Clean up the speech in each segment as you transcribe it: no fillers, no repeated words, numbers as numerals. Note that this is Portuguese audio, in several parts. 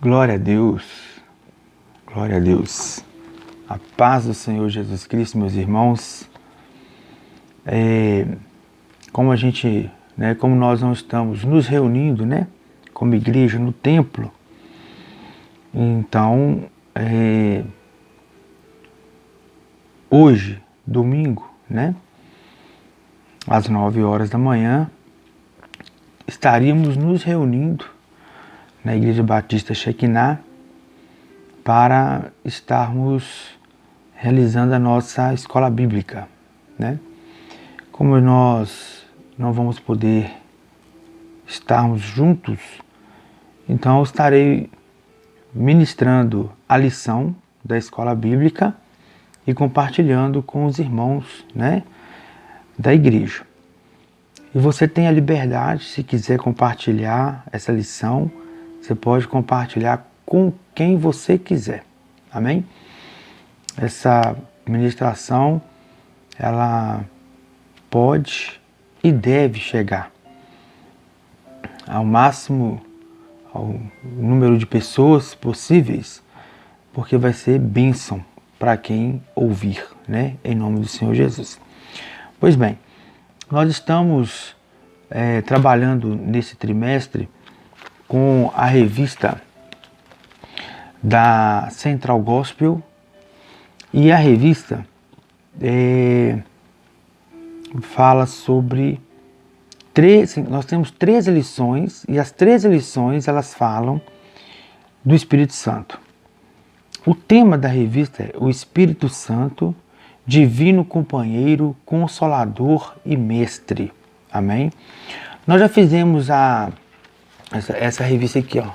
Glória a Deus, glória a Deus. A paz do Senhor Jesus Cristo, meus irmãos. Como nós não estamos nos reunindo, como igreja no templo, então, hoje, domingo, às 9 horas da manhã, estaríamos nos reunindo na Igreja Batista Shekinah para estarmos realizando a nossa escola bíblica, Como nós não vamos poder estarmos juntos, então eu estarei ministrando a lição da escola bíblica e compartilhando com os irmãos, da igreja. E você tem a liberdade, se quiser compartilhar essa lição, você pode compartilhar com quem você quiser. Amém? Essa ministração, ela pode e deve chegar ao máximo, ao número de pessoas possíveis, porque vai ser bênção para quem ouvir, em nome do Senhor Jesus. Pois bem, nós estamos trabalhando nesse trimestre com a revista da Central Gospel, e a revista fala sobre nós temos 13 lições, e as 13 lições elas falam do Espírito Santo. O tema da revista é o Espírito Santo, Divino Companheiro, Consolador e Mestre. Amém? Nós já fizemos essa revista aqui, ó.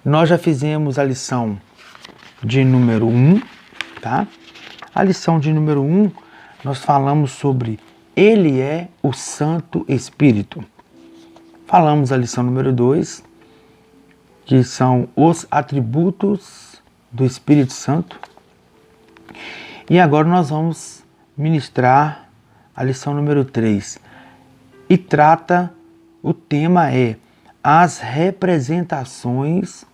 Nós já fizemos a lição de número 1, tá? A lição de número 1, nós falamos sobre Ele é o Santo Espírito. Falamos a lição número 2, que são os atributos do Espírito Santo. E agora nós vamos ministrar a lição número 3. E o tema é as representações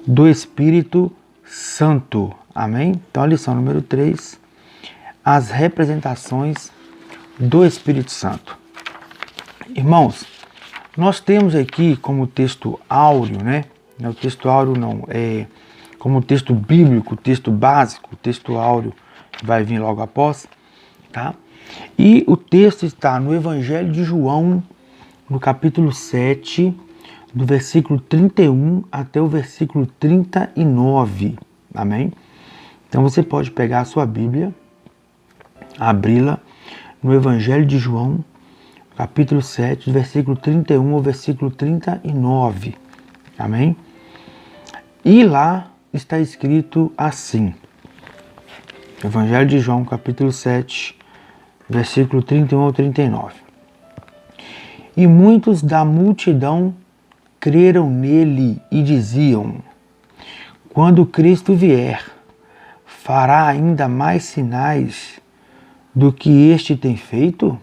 do Espírito Santo. Amém? Então a lição número 3, as representações do Espírito Santo. Irmãos, nós temos aqui como texto áureo, O texto áureo como texto bíblico, texto básico, o texto áureo vai vir logo após, tá? E o texto está no Evangelho de João, no capítulo 7, do versículo 31 até o versículo 39. Amém? Então você pode pegar a sua Bíblia, abri-la no Evangelho de João, capítulo 7, do versículo 31 ao versículo 39. Amém? E lá está escrito assim. Evangelho de João, capítulo 7, versículo 31 ao 39. E muitos da multidão creram nele e diziam: quando Cristo vier, fará ainda mais sinais do que este tem feito?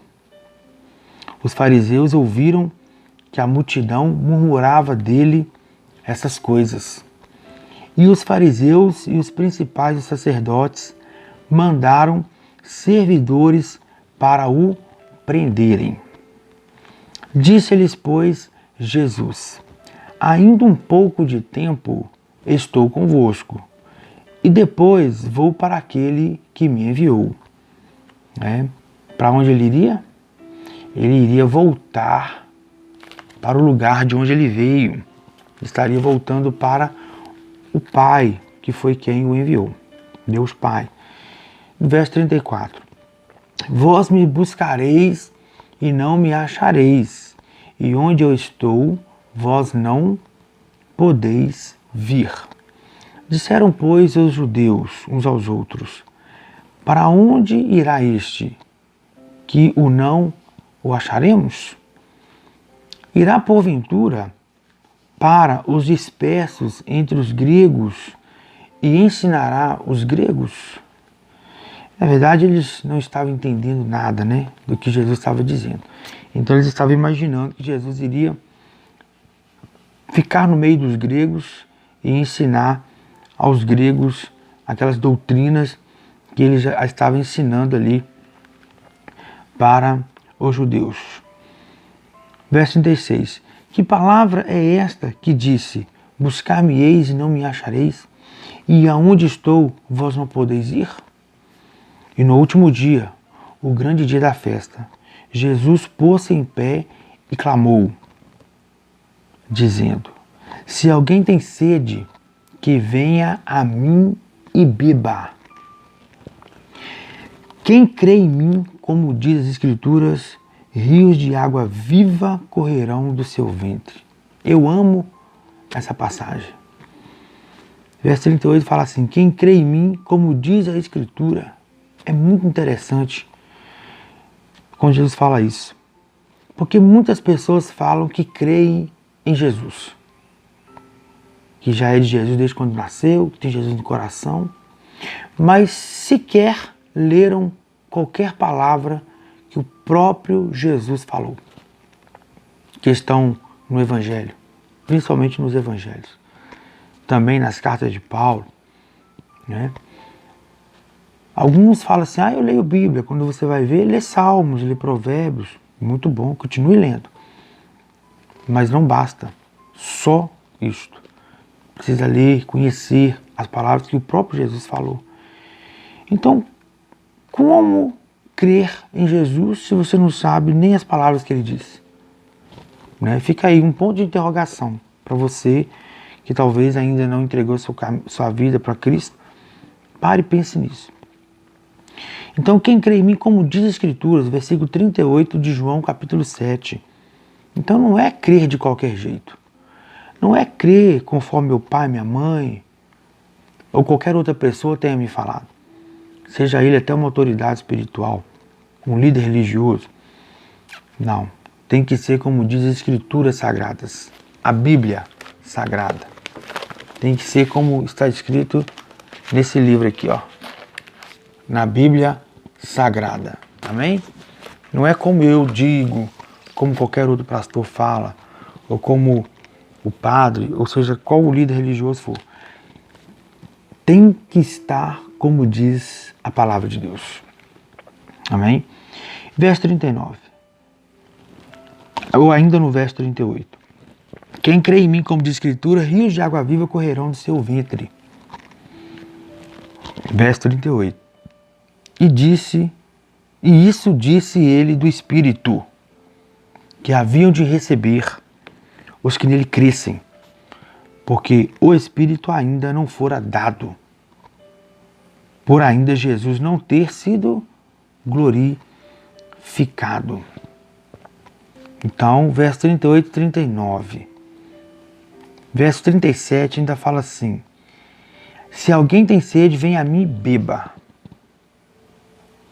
Os fariseus ouviram que a multidão murmurava dele essas coisas. E os fariseus e os principais dos sacerdotes mandaram servidores para o prenderem. Disse-lhes, pois, Jesus: ainda um pouco de tempo estou convosco, e depois vou para aquele que me enviou. Para onde ele iria? Ele iria voltar para o lugar de onde ele veio. Estaria voltando para o Pai, que foi quem o enviou. Deus Pai. Verso 34. Vós me buscareis e não me achareis, e onde eu estou, vós não podeis vir. Disseram, pois, os judeus uns aos outros: para onde irá este, que não o acharemos? Irá, porventura, para os dispersos entre os gregos e ensinará os gregos? Na verdade, eles não estavam entendendo nada, do que Jesus estava dizendo. Então, eles estavam imaginando que Jesus iria ficar no meio dos gregos e ensinar aos gregos aquelas doutrinas que ele já estava ensinando ali para os judeus. Verso 36. Que palavra é esta que disse: buscar-me-eis e não me achareis, e aonde estou, vós não podeis ir? E no último dia, o grande dia da festa, Jesus pôs-se em pé e clamou, dizendo: se alguém tem sede, que venha a mim e beba. Quem crê em mim, como diz as Escrituras, rios de água viva correrão do seu ventre. Eu amo essa passagem. Verso 38 fala assim: quem crê em mim, como diz a Escritura. É muito interessante quando Jesus fala isso. Porque muitas pessoas falam que creem em Jesus. Que já é de Jesus desde quando nasceu, que tem Jesus no coração. Mas sequer leram qualquer palavra que o próprio Jesus falou. Que estão no Evangelho. Principalmente nos Evangelhos. Também nas cartas de Paulo, né? Alguns falam assim: eu leio Bíblia. Quando você vai ver, lê Salmos, lê Provérbios. Muito bom, continue lendo. Mas não basta só isto. Precisa ler, conhecer as palavras que o próprio Jesus falou. Então, como crer em Jesus se você não sabe nem as palavras que ele disse? Né? Fica aí um ponto de interrogação para você que talvez ainda não entregou sua vida para Cristo. Pare e pense nisso. Então, quem crê em mim, como diz as Escrituras, versículo 38 de João, capítulo 7. Então, não é crer de qualquer jeito. Não é crer conforme meu pai, minha mãe, ou qualquer outra pessoa tenha me falado. Seja ele até uma autoridade espiritual, um líder religioso. Não. Tem que ser como diz as Escrituras sagradas. A Bíblia sagrada. Tem que ser como está escrito nesse livro aqui, ó. Na Bíblia sagrada. Amém? Não é como eu digo, como qualquer outro pastor fala, ou como o padre, ou seja, qual o líder religioso for. Tem que estar como diz a palavra de Deus. Amém? Verso 39. Ou ainda no verso 38. Quem crê em mim, como diz a Escritura, rios de água viva correrão do seu ventre. Verso 38. E isso disse ele do Espírito, que haviam de receber os que nele crescem, porque o Espírito ainda não fora dado, por ainda Jesus não ter sido glorificado. Então, verso 38 e 39. Verso 37 ainda fala assim: se alguém tem sede, venha a mim e beba.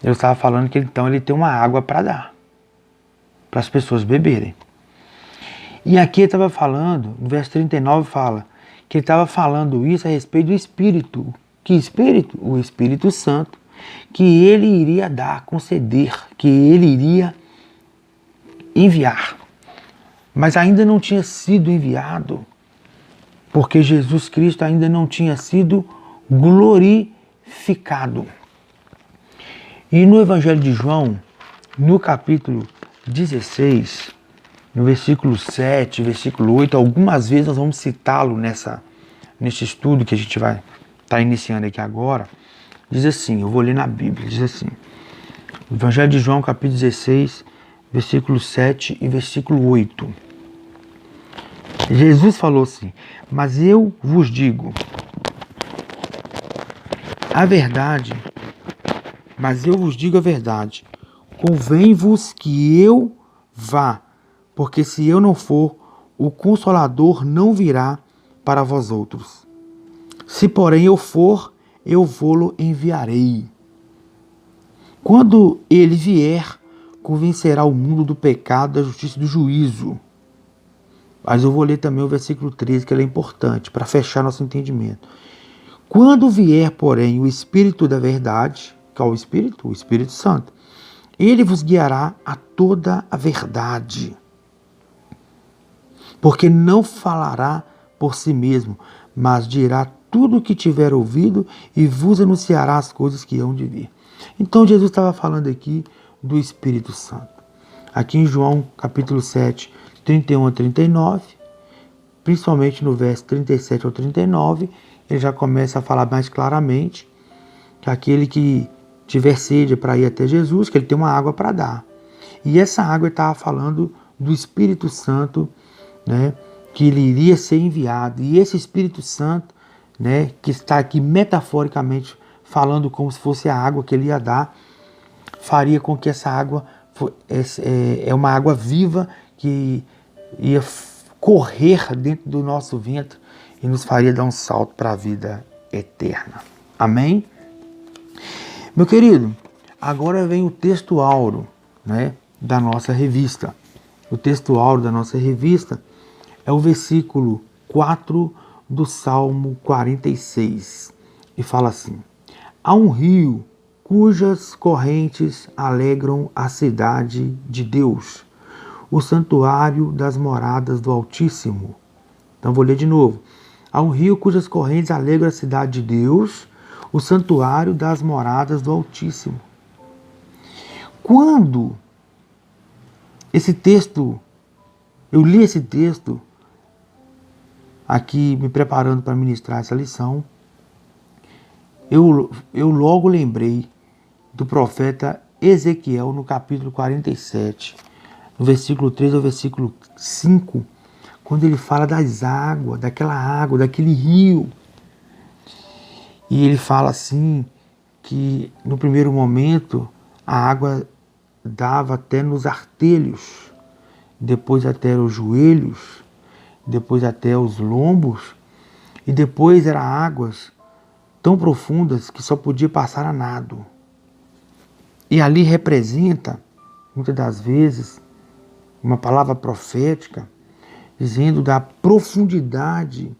Eu estava falando que então ele tem uma água para dar, para as pessoas beberem. E aqui ele estava falando, no verso 39 fala, que ele estava falando isso a respeito do Espírito. Que Espírito? O Espírito Santo, que ele iria dar, conceder, que ele iria enviar. Mas ainda não tinha sido enviado, porque Jesus Cristo ainda não tinha sido glorificado. E no Evangelho de João, no capítulo 16, no versículo 7, versículo 8, algumas vezes nós vamos citá-lo nesse estudo que a gente vai estar iniciando aqui agora. Diz assim, eu vou ler na Bíblia, diz assim, Evangelho de João, capítulo 16, versículo 7 e versículo 8. Jesus falou assim: mas eu vos digo a verdade, convém-vos que eu vá, porque se eu não for, o Consolador não virá para vós outros. Se porém eu for, eu vô-lo enviarei. Quando ele vier, convencerá o mundo do pecado, da justiça e do juízo. Mas eu vou ler também o versículo 13, que ele é importante, para fechar nosso entendimento. Quando vier, porém, o Espírito da verdade, que é o Espírito Santo, ele vos guiará a toda a verdade. Porque não falará por si mesmo, mas dirá tudo o que tiver ouvido e vos anunciará as coisas que hão de vir. Então Jesus estava falando aqui do Espírito Santo. Aqui em João capítulo 7, 31 a 39, principalmente no verso 37 ao 39, ele já começa a falar mais claramente que aquele que tiver sede para ir até Jesus, que ele tem uma água para dar. E essa água ele estava falando do Espírito Santo, né, que ele iria ser enviado. E esse Espírito Santo, né, que está aqui metaforicamente falando como se fosse a água que ele ia dar, faria com que essa água é uma água viva que ia correr dentro do nosso ventre e nos faria dar um salto para a vida eterna. Amém? Meu querido, agora vem o texto áureo, né, da nossa revista. O texto áureo da nossa revista é o versículo 4 do Salmo 46. E fala assim: há um rio cujas correntes alegram a cidade de Deus, o santuário das moradas do Altíssimo. Então vou ler de novo. Há um rio cujas correntes alegram a cidade de Deus, o santuário das moradas do Altíssimo. Quando eu li esse texto, aqui me preparando para ministrar essa lição, eu logo lembrei do profeta Ezequiel no capítulo 47, no versículo 3 ao versículo 5, quando ele fala das águas, daquela água, daquele rio. E ele fala assim, que no primeiro momento a água dava até nos artelhos, depois até os joelhos, depois até os lombos, e depois eram águas tão profundas que só podia passar a nado. E ali representa, muitas das vezes, uma palavra profética, dizendo da profundidade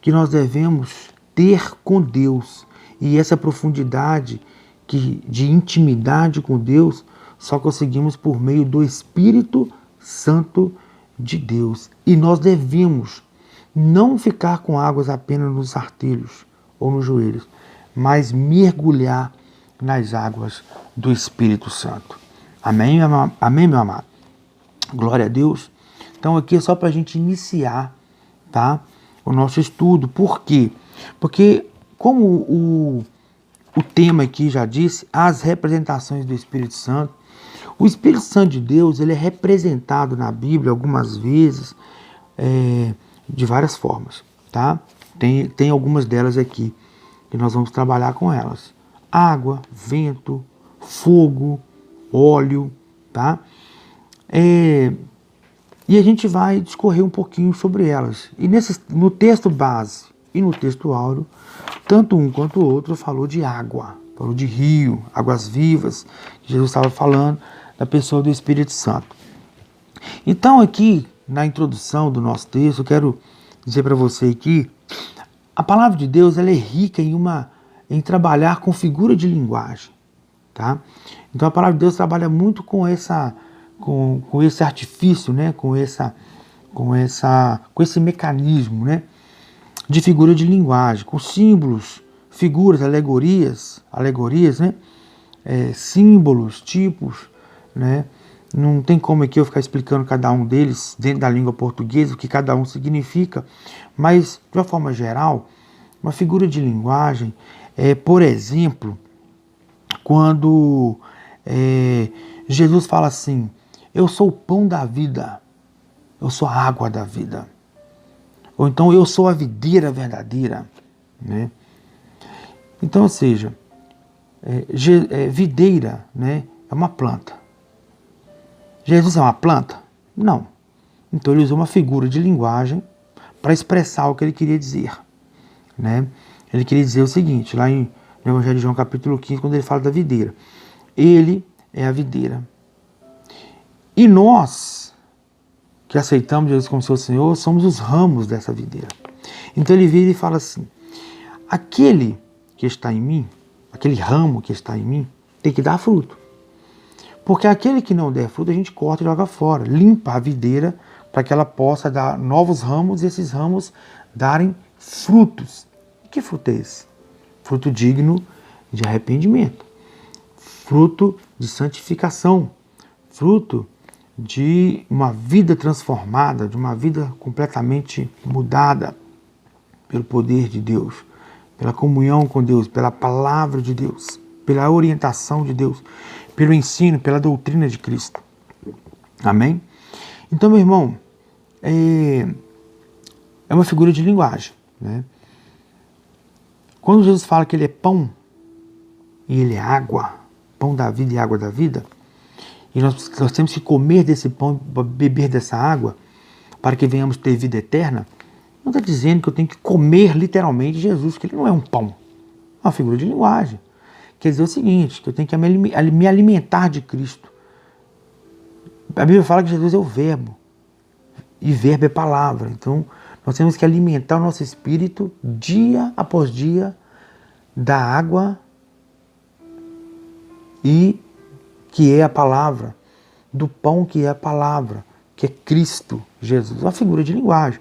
que nós devemos ter com Deus. E essa profundidade de intimidade com Deus só conseguimos por meio do Espírito Santo de Deus. E nós devemos não ficar com águas apenas nos artelhos ou nos joelhos, mas mergulhar nas águas do Espírito Santo. Amém, amém, meu amado? Glória a Deus. Então aqui é só para a gente iniciar, tá, o nosso estudo. Por quê? Porque, como o tema aqui já disse, as representações do Espírito Santo, o Espírito Santo de Deus, ele é representado na Bíblia algumas vezes de várias formas, tá? Tem algumas delas aqui que nós vamos trabalhar com elas. Água, vento, fogo, óleo, tá? E a gente vai discorrer um pouquinho sobre elas. E no texto base e no texto áureo, tanto um quanto o outro falou de água, falou de rio, águas vivas, que Jesus estava falando da pessoa do Espírito Santo. Então aqui, na introdução do nosso texto, eu quero dizer para você que a palavra de Deus ela é rica em trabalhar com figura de linguagem, tá? Então a palavra de Deus trabalha muito com esse artifício, né? com esse mecanismo, né? De figura de linguagem, com símbolos, figuras, alegorias, né? Símbolos, tipos, né? Não tem como aqui eu ficar explicando cada um deles dentro da língua portuguesa, o que cada um significa, mas, de uma forma geral, uma figura de linguagem por exemplo, quando Jesus fala assim: eu sou o pão da vida, eu sou a água da vida. Ou então, eu sou a videira verdadeira, né? Então, ou seja, videira, né, é uma planta. Jesus é uma planta? Não. Então ele usou uma figura de linguagem para expressar o que ele queria dizer, né? Ele queria dizer o seguinte, lá no Evangelho de João capítulo 15, quando ele fala da videira. Ele é a videira. E nós, que aceitamos Jesus como seu Senhor, somos os ramos dessa videira. Então ele vira e fala assim: aquele que está em mim, aquele ramo que está em mim, tem que dar fruto. Porque aquele que não der fruto, a gente corta e joga fora. Limpa a videira para que ela possa dar novos ramos e esses ramos darem frutos. Que fruto é esse? Fruto digno de arrependimento, fruto de santificação, fruto de uma vida transformada, de uma vida completamente mudada pelo poder de Deus, pela comunhão com Deus, pela palavra de Deus, pela orientação de Deus, pelo ensino, pela doutrina de Cristo. Amém? Então, meu irmão, é uma figura de linguagem, né? Quando Jesus fala que ele é pão e ele é água, pão da vida e água da vida, e nós temos que comer desse pão, beber dessa água, para que venhamos ter vida eterna, não está dizendo que eu tenho que comer literalmente Jesus, que ele não é um pão. É uma figura de linguagem. Quer dizer o seguinte, que eu tenho que me alimentar de Cristo. A Bíblia fala que Jesus é o verbo, e verbo é palavra. Então, nós temos que alimentar o nosso espírito dia após dia da água e que é a palavra, do pão que é a palavra, que é Cristo Jesus. Uma figura de linguagem,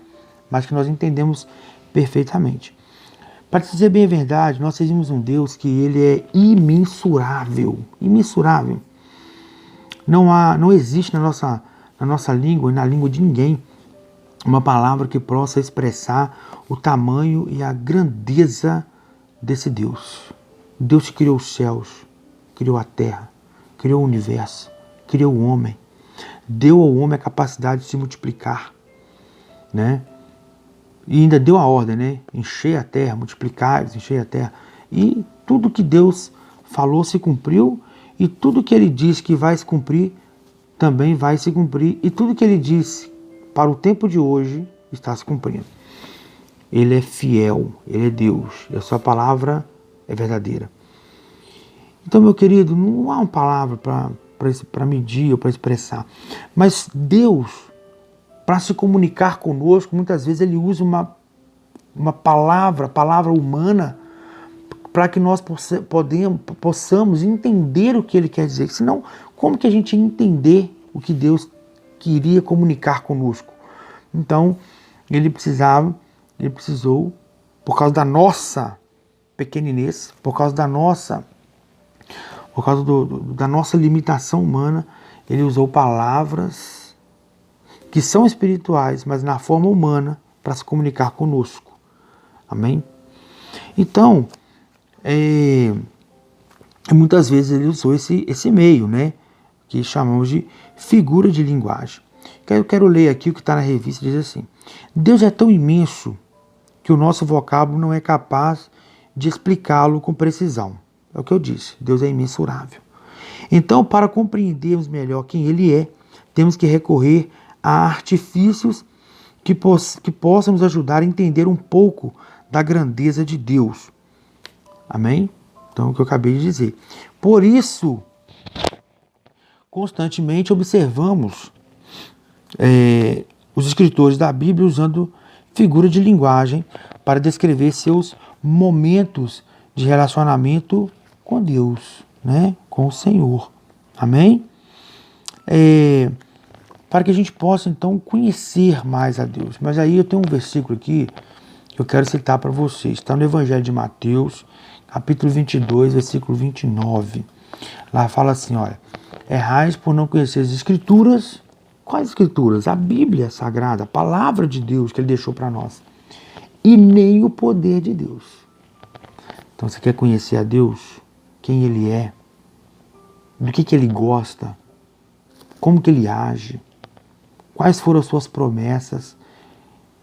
mas que nós entendemos perfeitamente. Para dizer bem a verdade, nós servimos um Deus que ele é imensurável. Imensurável. Não existe na nossa língua e na língua de ninguém uma palavra que possa expressar o tamanho e a grandeza desse Deus. Deus que criou os céus, criou a terra, criou o universo, criou o homem, deu ao homem a capacidade de se multiplicar, né? E ainda deu a ordem, né? Encher a terra, multiplicar, encher a terra. E tudo que Deus falou se cumpriu, e tudo que ele disse que vai se cumprir, também vai se cumprir. E tudo que ele disse para o tempo de hoje está se cumprindo. Ele é fiel, ele é Deus, e a sua palavra é verdadeira. Então, meu querido, não há uma palavra para medir ou para expressar. Mas Deus, para se comunicar conosco, muitas vezes ele usa uma palavra humana, para que nós possamos entender o que ele quer dizer. Senão, como que a gente ia entender o que Deus queria comunicar conosco? Então, ele precisou, por causa da nossa pequenez, por causa da nossa limitação humana, ele usou palavras que são espirituais, mas na forma humana, para se comunicar conosco. Amém? Então, muitas vezes ele usou esse meio, né? Que chamamos de figura de linguagem. Eu quero ler aqui o que está na revista, diz assim: Deus é tão imenso que o nosso vocábulo não é capaz de explicá-lo com precisão. É o que eu disse, Deus é imensurável. Então, para compreendermos melhor quem ele é, temos que recorrer a artifícios que possam nos ajudar a entender um pouco da grandeza de Deus. Amém? Então, é o que eu acabei de dizer. Por isso, constantemente observamos os escritores da Bíblia usando figura de linguagem para descrever seus momentos de relacionamento com Deus, né? Com o Senhor. Amém? Para que a gente possa, então, conhecer mais a Deus. Mas aí eu tenho um versículo aqui que eu quero citar para vocês. Está no Evangelho de Mateus, capítulo 22, versículo 29. Lá fala assim, olha: errais por não conhecer as Escrituras. Quais Escrituras? A Bíblia Sagrada, a palavra de Deus que ele deixou para nós. E nem o poder de Deus. Então, você quer conhecer a Deus? Quem ele é? Do que ele gosta? Como que ele age? Quais foram as suas promessas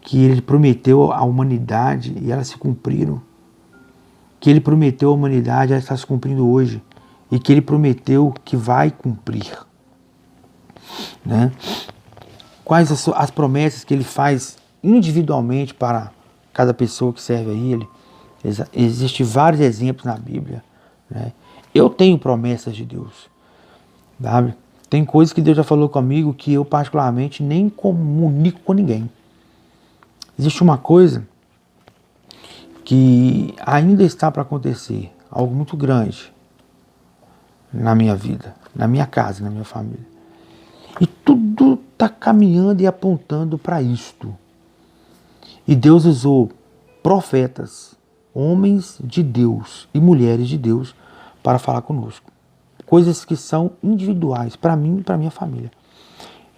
que ele prometeu à humanidade e elas se cumpriram? Que ele prometeu à humanidade e elas estão se cumprindo hoje. E que ele prometeu que vai cumprir. Né? Quais as promessas que ele faz individualmente para cada pessoa que serve a ele? Existem vários exemplos na Bíblia. Né? Eu tenho promessas de Deus. Sabe? Tem coisas que Deus já falou comigo que eu particularmente nem comunico com ninguém. Existe uma coisa que ainda está para acontecer, algo muito grande na minha vida, na minha casa, na minha família. E tudo está caminhando e apontando para isto. E Deus usou profetas, homens de Deus e mulheres de Deus para falar conosco. Coisas que são individuais para mim e para minha família.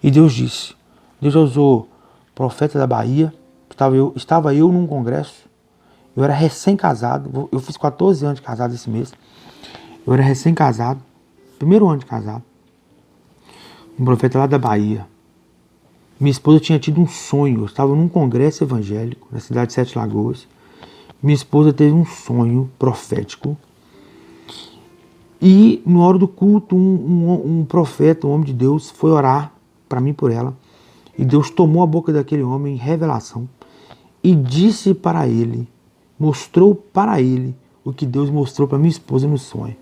E Deus disse, Deus usou profeta da Bahia, estava eu num congresso, eu era recém-casado, eu fiz 14 anos de casado esse mês, eu era recém-casado, primeiro ano de casado, um profeta lá da Bahia. Minha esposa tinha tido um sonho, eu estava num congresso evangélico, na cidade de Sete Lagoas, minha esposa teve um sonho profético, e na hora do culto, um profeta, um homem de Deus, foi orar para mim por ela. E Deus tomou a boca daquele homem em revelação e disse para ele, mostrou para ele o que Deus mostrou para minha esposa no sonho.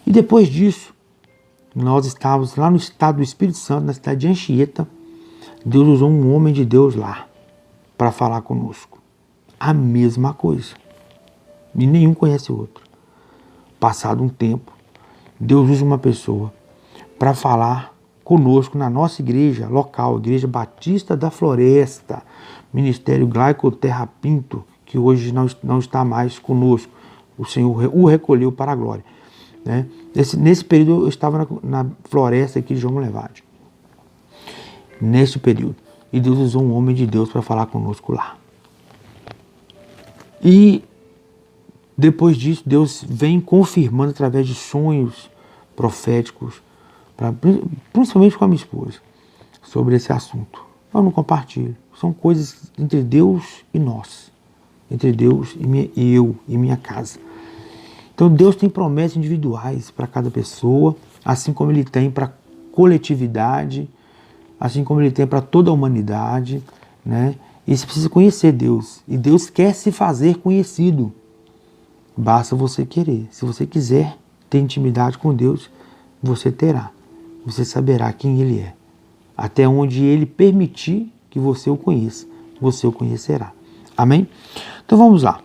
E depois disso, nós estávamos lá no estado do Espírito Santo, na cidade de Anchieta. Deus usou um homem de Deus lá para falar conosco. A mesma coisa. E nenhum conhece o outro. Passado um tempo, Deus usa uma pessoa para falar conosco na nossa igreja local, Igreja Batista da Floresta, Ministério Glaico Terra Pinto, que hoje não está mais conosco. O Senhor o recolheu para a glória. Né? Nesse período eu estava na floresta aqui de João Levade. Nesse período. E Deus usou um homem de Deus para falar conosco lá. E depois disso, Deus vem confirmando através de sonhos proféticos, principalmente com a minha esposa, sobre esse assunto. Eu não compartilho. São coisas entre Deus e nós. Entre Deus e eu e minha casa. Então Deus tem promessas individuais para cada pessoa, assim como Ele tem para a coletividade, assim como Ele tem para toda a humanidade, né? E você precisa conhecer Deus. E Deus quer se fazer conhecido. Basta você querer. Se você quiser ter intimidade com Deus, você terá. Você saberá quem Ele é. Até onde Ele permitir que você o conheça, você o conhecerá. Amém? Então vamos lá.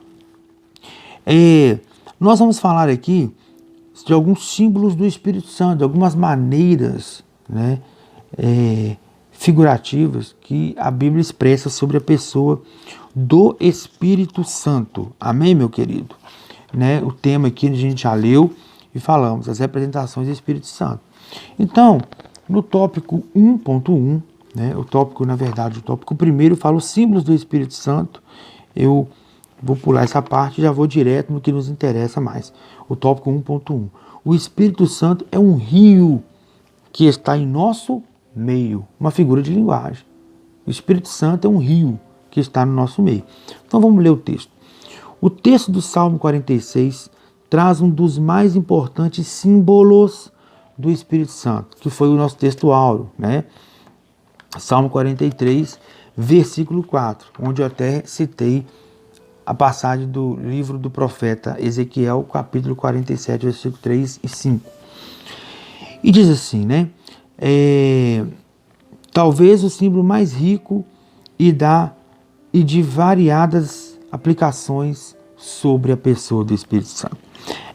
Nós vamos falar aqui de alguns símbolos do Espírito Santo, de algumas maneiras, né, figurativas que a Bíblia expressa sobre a pessoa do Espírito Santo. Amém, meu querido? Né, o tema aqui a gente já leu e falamos, as representações do Espírito Santo. Então, no tópico 1.1, né, o tópico primeiro fala os símbolos do Espírito Santo. Eu vou pular essa parte e já vou direto no que nos interessa mais. O tópico 1.1. O Espírito Santo é um rio que está em nosso meio. Uma figura de linguagem. O Espírito Santo é um rio que está no nosso meio. Então vamos ler o texto. O texto do Salmo 46 traz um dos mais importantes símbolos do Espírito Santo, que foi o nosso texto áureo, né? Salmo 43, versículo 4, onde eu até citei a passagem do livro do profeta Ezequiel, capítulo 47, versículo 3 e 5. E diz assim, né? Talvez o símbolo mais rico e de variadas aplicações sobre a pessoa do Espírito Santo.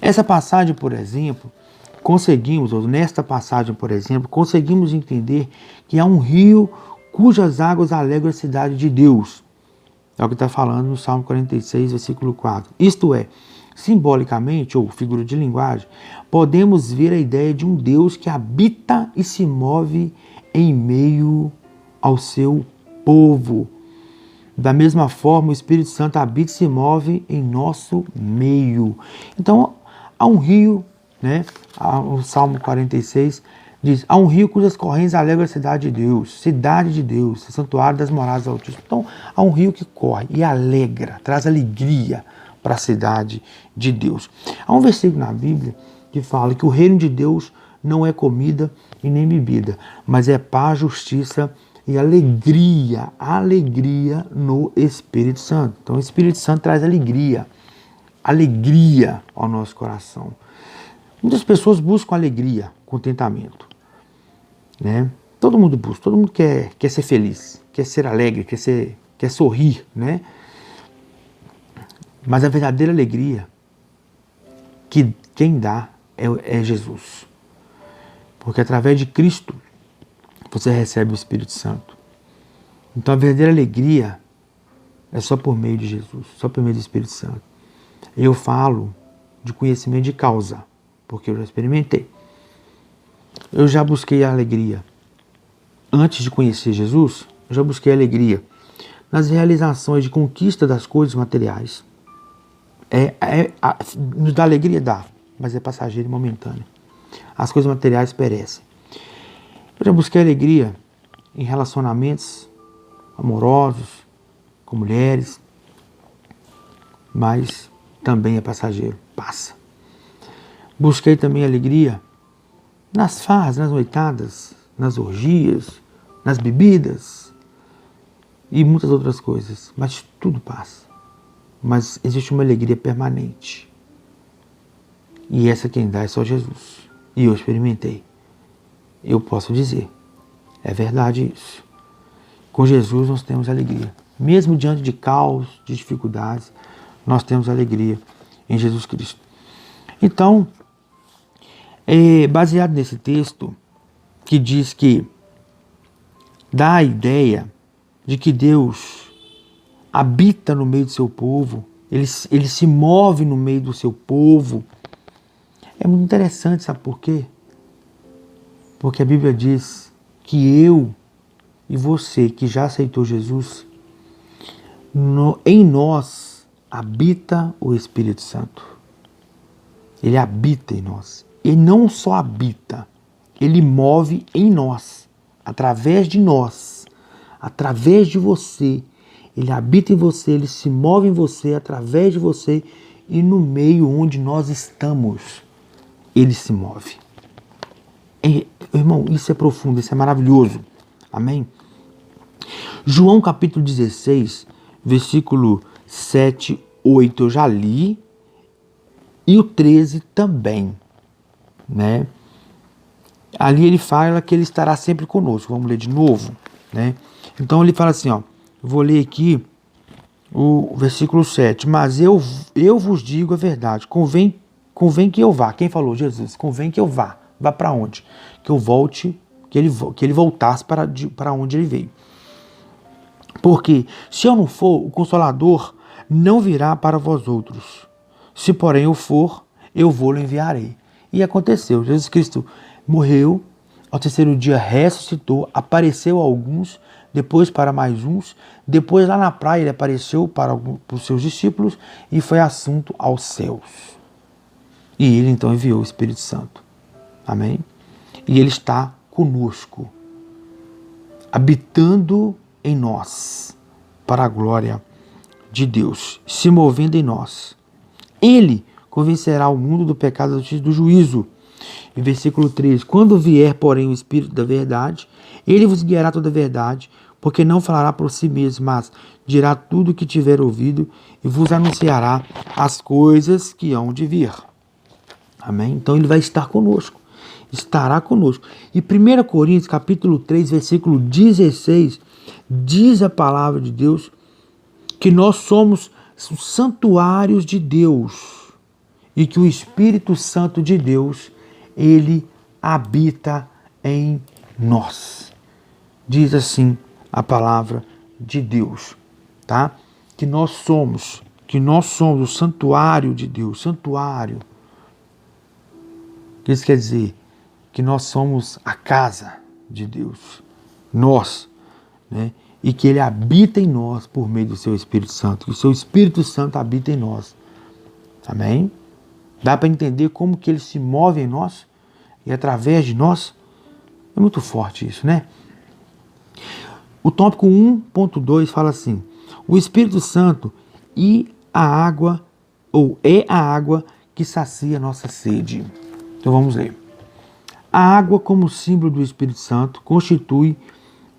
Essa passagem, por exemplo, nesta passagem, por exemplo, conseguimos entender que há um rio cujas águas alegram a cidade de Deus. É o que está falando no Salmo 46, versículo 4. Isto é, simbolicamente, ou figura de linguagem, podemos ver a ideia de um Deus que habita e se move em meio ao seu povo. Da mesma forma, o Espírito Santo habita e se move em nosso meio. Então, há um rio, né? O Salmo 46 diz, há um rio cujas correntes alegram a cidade de Deus, santuário das moradas do Altíssimo. Então, há um rio que corre e alegra, traz alegria para a cidade de Deus. Há um versículo na Bíblia que fala que o reino de Deus não é comida e nem bebida, mas é paz, justiça e alegria no Espírito Santo. Então, o Espírito Santo traz alegria ao nosso coração. Muitas pessoas buscam alegria, contentamento, né? Todo mundo busca, todo mundo quer ser feliz, quer ser alegre, quer sorrir, né? Mas a verdadeira alegria que quem dá é Jesus. Porque através de Cristo você recebe o Espírito Santo. Então a verdadeira alegria é só por meio de Jesus, só por meio do Espírito Santo. Eu falo de conhecimento de causa, porque eu já experimentei. Eu já busquei a alegria. Antes de conhecer Jesus, eu já busquei alegria nas realizações de conquista das coisas materiais. Nos dá alegria? Dá, mas é passageiro e momentâneo. As coisas materiais perecem. Eu já busquei alegria em relacionamentos amorosos, com mulheres, mas também é passageiro, passa. Busquei também alegria nas farras, nas noitadas, nas orgias, nas bebidas e muitas outras coisas, mas tudo passa. Mas existe uma alegria permanente. E essa quem dá é só Jesus. E eu experimentei. Eu posso dizer, é verdade isso. Com Jesus nós temos alegria. Mesmo diante de caos, de dificuldades, nós temos alegria em Jesus Cristo. Então, baseado nesse texto, que diz que dá a ideia de que Deus habita no meio do seu povo, ele se move no meio do seu povo. É muito interessante, sabe por quê? Porque a Bíblia diz que eu e você que já aceitou Jesus, em nós habita o Espírito Santo. Ele habita em nós. Ele não só habita, ele move em nós, através de nós, através de você. Ele habita em você, ele se move em você, através de você e no meio onde nós estamos, ele se move. Irmão, isso é profundo, isso é maravilhoso. Amém? João capítulo 16, versículo 7, 8 eu já li, e o 13 também, né? Ali ele fala que ele estará sempre conosco. Vamos ler de novo, né? Então ele fala assim, ó, vou ler aqui o versículo 7. Mas eu vos digo a verdade, convém que eu vá. Quem falou? Jesus. Convém que eu vá. Vá para onde? Que eu volte, que ele voltasse para onde ele veio. Porque se eu não for, o Consolador não virá para vós outros. Se porém eu for, eu vou-lo enviarei. E aconteceu. Jesus Cristo morreu, ao terceiro dia ressuscitou, apareceu a alguns, depois para mais uns, depois lá na praia ele apareceu para os seus discípulos e foi assunto aos céus. E ele então enviou o Espírito Santo. Amém? E ele está conosco, habitando em nós, para a glória de Deus, se movendo em nós. Ele convencerá o mundo do pecado, da justiça e do juízo. E versículo 13. Quando vier, porém, o Espírito da verdade, ele vos guiará toda a verdade, porque não falará por si mesmo, mas dirá tudo o que tiver ouvido e vos anunciará as coisas que hão de vir. Amém? Então ele vai estar conosco. Estará conosco. E 1 Coríntios capítulo 3, versículo 16, diz a palavra de Deus que nós somos os santuários de Deus e que o Espírito Santo de Deus, ele habita em nós. Diz assim a palavra de Deus, tá? Que nós somos o santuário de Deus, santuário. O que isso quer dizer? Que nós somos a casa de Deus. Nós, né? E que ele habita em nós por meio do seu Espírito Santo. Que o seu Espírito Santo habita em nós. Amém? Dá para entender como que ele se move em nós e através de nós? É muito forte isso, né? O tópico 1.2 fala assim: o Espírito Santo e a água, ou é a água que sacia a nossa sede. Então vamos ler. A água, como símbolo do Espírito Santo, constitui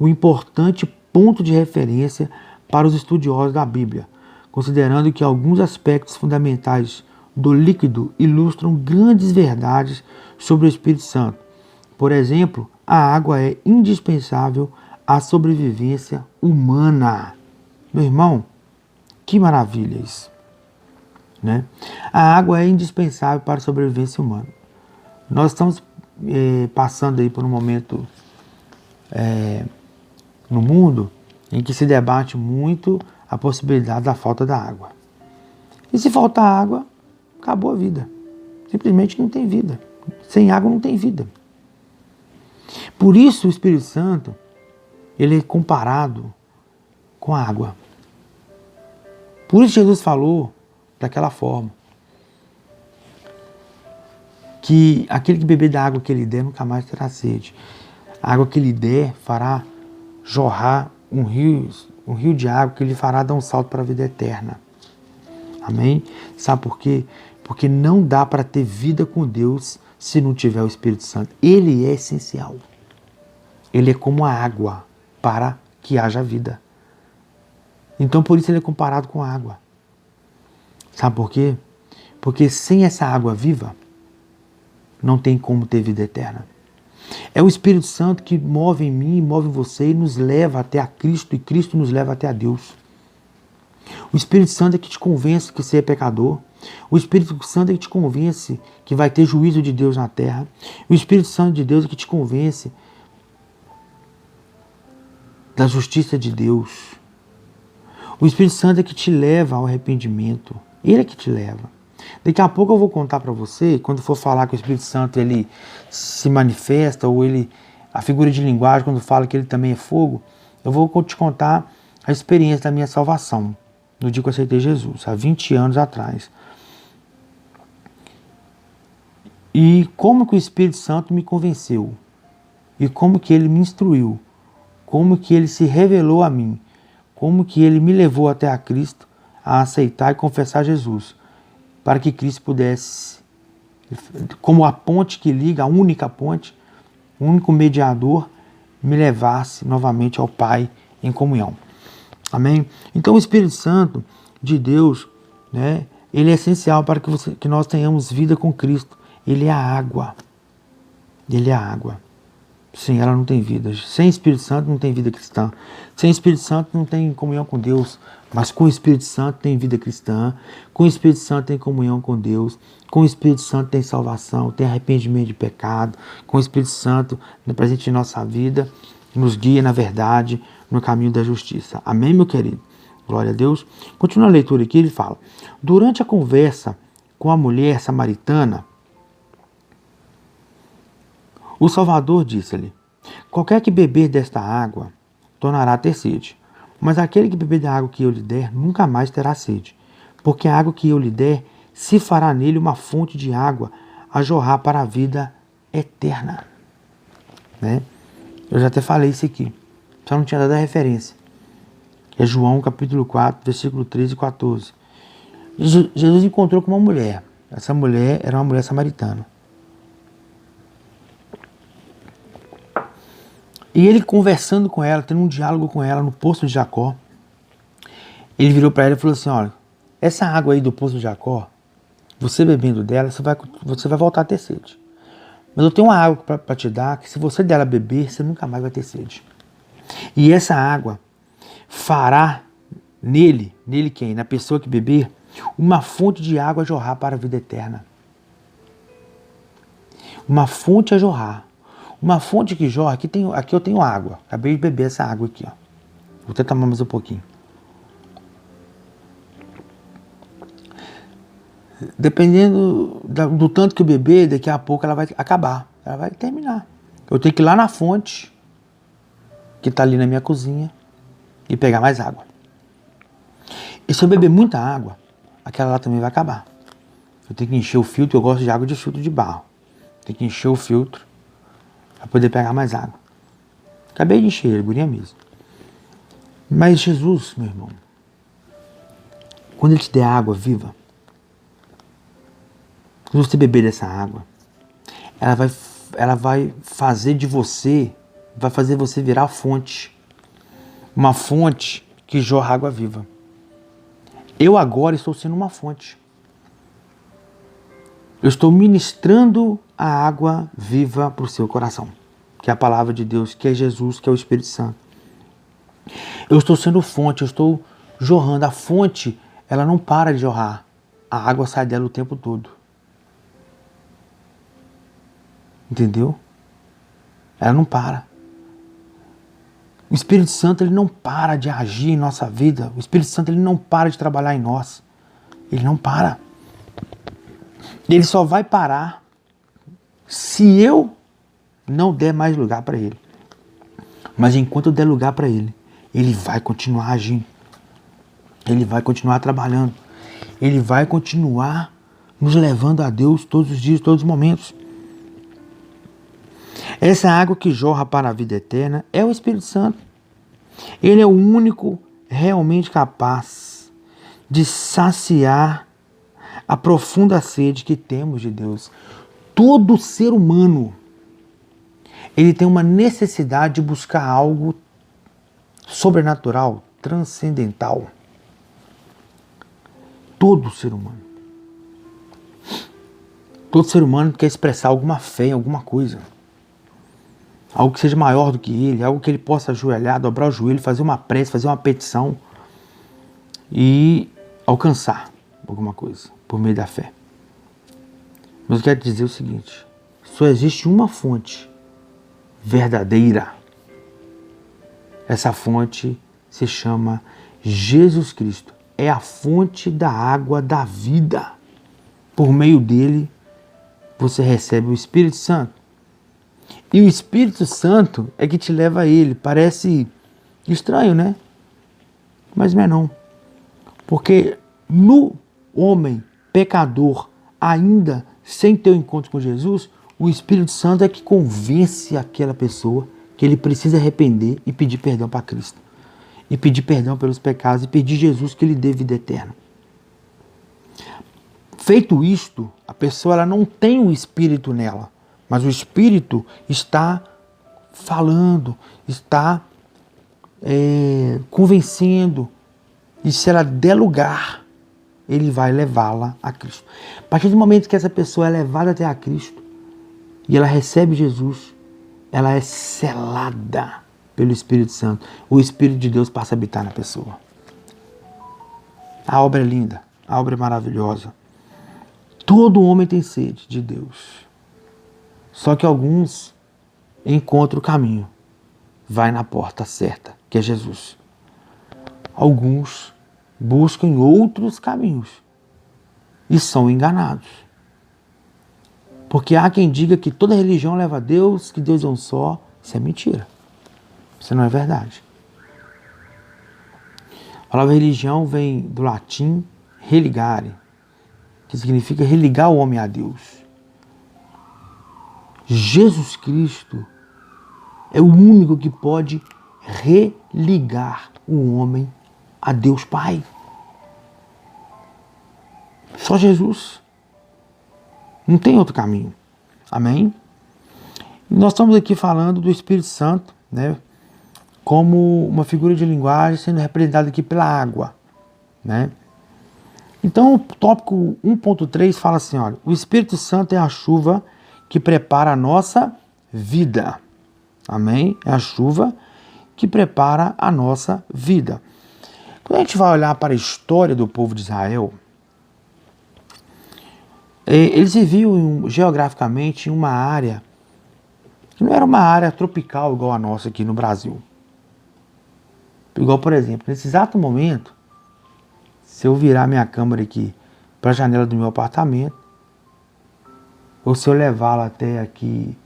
um importante ponto de referência para os estudiosos da Bíblia, considerando que alguns aspectos fundamentais do líquido ilustram grandes verdades sobre o Espírito Santo. Por exemplo, a água é indispensável à sobrevivência humana. Meu irmão, que maravilha isso, né? A água é indispensável para a sobrevivência humana. Nós estamos passando aí por um momento no mundo em que se debate muito a possibilidade da falta da água. E se faltar água, acabou a vida. Simplesmente não tem vida. Sem água não tem vida. Por isso o Espírito Santo, ele é comparado com a água. Por isso Jesus falou daquela forma. Que aquele que beber da água que ele der nunca mais terá sede. A água que ele der fará jorrar um rio de água que lhe fará dar um salto para a vida eterna. Amém? Sabe por quê? Porque não dá para ter vida com Deus se não tiver o Espírito Santo. Ele é essencial. Ele é como a água para que haja vida. Então por isso ele é comparado com a água. Sabe por quê? Porque sem essa água viva, não tem como ter vida eterna. É o Espírito Santo que move em mim, move em você e nos leva até a Cristo, e Cristo nos leva até a Deus. O Espírito Santo é que te convence que você é pecador. O Espírito Santo é que te convence que vai ter juízo de Deus na terra. O Espírito Santo de Deus é que te convence da justiça de Deus. O Espírito Santo é que te leva ao arrependimento. Ele é que te leva. Daqui a pouco eu vou contar para você, quando for falar que o Espírito Santo ele se manifesta, ou ele, a figura de linguagem, quando fala que ele também é fogo, eu vou te contar a experiência da minha salvação, no dia que eu aceitei Jesus, há 20 anos atrás. E como que o Espírito Santo me convenceu, e como que ele me instruiu, como que ele se revelou a mim, como que ele me levou até a Cristo a aceitar e confessar Jesus, para que Cristo pudesse, como a ponte que liga, a única ponte, o único mediador, me levasse novamente ao Pai em comunhão. Amém? Então o Espírito Santo de Deus, né, ele é essencial para que nós tenhamos vida com Cristo. Ele é a água. Ele é a água. Sem ela não tem vida. Sem Espírito Santo não tem vida cristã. Sem Espírito Santo não tem comunhão com Deus. Mas com o Espírito Santo tem vida cristã. Com o Espírito Santo tem comunhão com Deus. Com o Espírito Santo tem salvação, tem arrependimento de pecado. Com o Espírito Santo presente em nossa vida, nos guia na verdade, no caminho da justiça. Amém, meu querido? Glória a Deus. Continua a leitura aqui, ele fala. Durante a conversa com a mulher samaritana, o Salvador disse-lhe: qualquer que beber desta água tornará a ter sede, mas aquele que beber da água que eu lhe der nunca mais terá sede, porque a água que eu lhe der se fará nele uma fonte de água a jorrar para a vida eterna. Né? Eu já até falei isso aqui, só não tinha dado a referência. É João capítulo 4, versículo 13 e 14. Jesus encontrou com uma mulher. Essa mulher era uma mulher samaritana. E ele conversando com ela, tendo um diálogo com ela no poço de Jacó, ele virou para ela e falou assim: olha, essa água aí do poço de Jacó, você bebendo dela, você vai voltar a ter sede. Mas eu tenho uma água para te dar, que se você dela beber, você nunca mais vai ter sede. E essa água fará nele quem? Na pessoa que beber, uma fonte de água a jorrar para a vida eterna. Uma fonte a jorrar. Uma fonte que jorra, aqui eu tenho água. Acabei de beber essa água aqui, ó. Vou até tomar mais um pouquinho. Dependendo do tanto que eu beber, daqui a pouco ela vai acabar. Ela vai terminar. Eu tenho que ir lá na fonte, que está ali na minha cozinha, e pegar mais água. E se eu beber muita água, aquela lá também vai acabar. Eu tenho que encher o filtro, eu gosto de água de filtro de barro. Tenho que encher o filtro para poder pegar mais água. Acabei de encher ele, guria mesmo. Mas Jesus, meu irmão, quando Ele te der água viva, quando você beber dessa água, ela vai fazer de você, vai fazer você virar fonte. Uma fonte que jorra água viva. Eu agora estou sendo uma fonte. Eu estou ministrando a água viva para o seu coração, que é a palavra de Deus, que é Jesus, que é o Espírito Santo. Eu estou sendo fonte, eu estou jorrando. A fonte, ela não para de jorrar. A água sai dela o tempo todo. Entendeu? Ela não para. O Espírito Santo, ele não para de agir em nossa vida. O Espírito Santo, ele não para de trabalhar em nós. Ele não para. Ele só vai parar se eu não der mais lugar para ele. Mas enquanto eu der lugar para ele, ele vai continuar agindo. Ele vai continuar trabalhando. Ele vai continuar nos levando a Deus todos os dias, todos os momentos. Essa água que jorra para a vida eterna é o Espírito Santo. Ele é o único realmente capaz de saciar a profunda sede que temos de Deus. Todo ser humano, ele tem uma necessidade de buscar algo sobrenatural, transcendental. Todo ser humano. Todo ser humano quer expressar alguma fé em alguma coisa. Algo que seja maior do que ele, algo que ele possa ajoelhar, dobrar o joelho, fazer uma prece, fazer uma petição e alcançar alguma coisa por meio da fé. Mas eu quero dizer o seguinte: só existe uma fonte verdadeira. Essa fonte se chama Jesus Cristo. É a fonte da água da vida. Por meio dele, você recebe o Espírito Santo. E o Espírito Santo é que te leva a ele. Parece estranho, né? Mas não é não. Porque no homem pecador, ainda sem ter o encontro com Jesus, o Espírito Santo é que convence aquela pessoa que ele precisa arrepender e pedir perdão para Cristo. E pedir perdão pelos pecados e pedir Jesus que lhe dê vida eterna. Feito isto, a pessoa ela não tem o Espírito nela, mas o Espírito está falando, está convencendo, e se ela der lugar, ele vai levá-la a Cristo. A partir do momento que essa pessoa é levada até a Cristo e ela recebe Jesus, ela é selada pelo Espírito Santo. O Espírito de Deus passa a habitar na pessoa. A obra é linda, a obra é maravilhosa. Todo homem tem sede de Deus. Só que alguns encontram o caminho. Vai na porta certa, que é Jesus. Alguns buscam outros caminhos e são enganados. Porque há quem diga que toda religião leva a Deus, que Deus é um só. Isso é mentira. Isso não é verdade. A palavra religião vem do latim religare, que significa religar o homem a Deus. Jesus Cristo é o único que pode religar o homem a Deus Pai. Só Jesus. Não tem outro caminho. Amém? E nós estamos aqui falando do Espírito Santo, né, como uma figura de linguagem sendo representada aqui pela água, né? Então o tópico 1.3 fala assim, olha, o Espírito Santo é a chuva que prepara a nossa vida. Amém? É a chuva que prepara a nossa vida. Quando a gente vai olhar para a história do povo de Israel, eles viviam geograficamente em uma área que não era uma área tropical igual a nossa aqui no Brasil. Igual, por exemplo, nesse exato momento, se eu virar minha câmera aqui para a janela do meu apartamento, ou se eu levá-la até aqui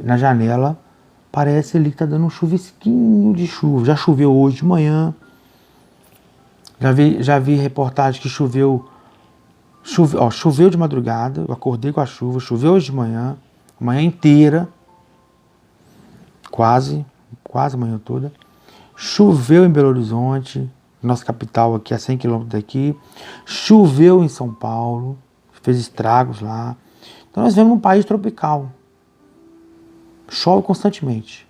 na janela, parece ali que está dando um chuvisquinho de chuva. Já choveu hoje de manhã, já vi reportagem que choveu de madrugada, eu acordei com a chuva, choveu hoje de manhã, a manhã inteira, quase a manhã toda. Choveu em Belo Horizonte, nossa capital aqui a 100 km daqui. Choveu em São Paulo, fez estragos lá. Então nós vivemos num país tropical. Chove constantemente.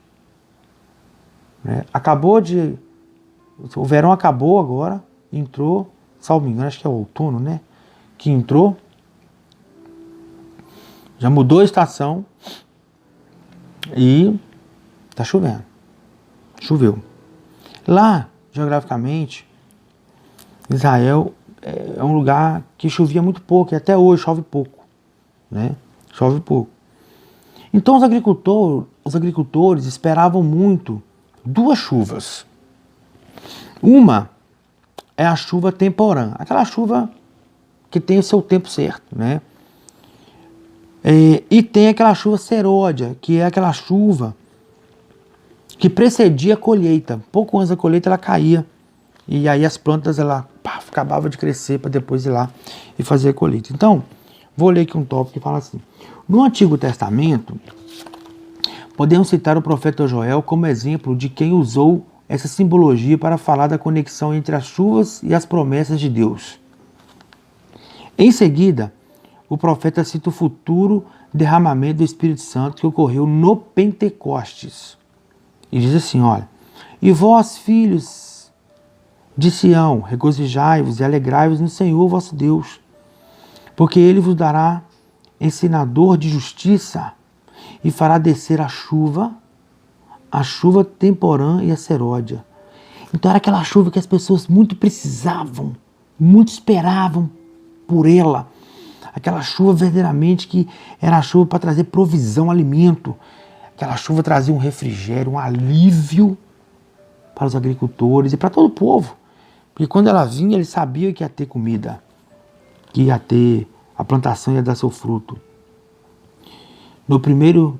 Né? O verão acabou agora, entrou, salvo engano, acho que é o outono, né? Que entrou. Já mudou a estação e tá chovendo. Choveu. Lá, geograficamente, Israel é um lugar que chovia muito pouco, e até hoje chove pouco, né? Chove pouco. Então os agricultores, os agricultores esperavam muito duas chuvas. Uma é a chuva temporã, aquela chuva que tem o seu tempo certo, né? E tem aquela chuva seródia, que é aquela chuva que precedia a colheita. Pouco antes da colheita ela caía. E aí as plantas acabavam de crescer para depois ir lá e fazer a colheita. Então, vou ler aqui um tópico que fala assim. No Antigo Testamento, podemos citar o profeta Joel como exemplo de quem usou essa simbologia para falar da conexão entre as chuvas e as promessas de Deus. Em seguida, o profeta cita o futuro derramamento do Espírito Santo que ocorreu no Pentecostes. E diz assim, olha, e vós, filhos de Sião, regozijai-vos e alegrai-vos no Senhor vosso Deus, porque Ele vos dará ensinador de justiça e fará descer a chuva temporã e a seródia. Então era aquela chuva que as pessoas muito precisavam, muito esperavam por ela. Aquela chuva verdadeiramente que era a chuva para trazer provisão, alimento. Aquela chuva trazia um refrigério, um alívio para os agricultores e para todo o povo. Porque quando ela vinha, eles sabiam que ia ter comida, que ia ter, a plantação ia dar seu fruto. No primeiro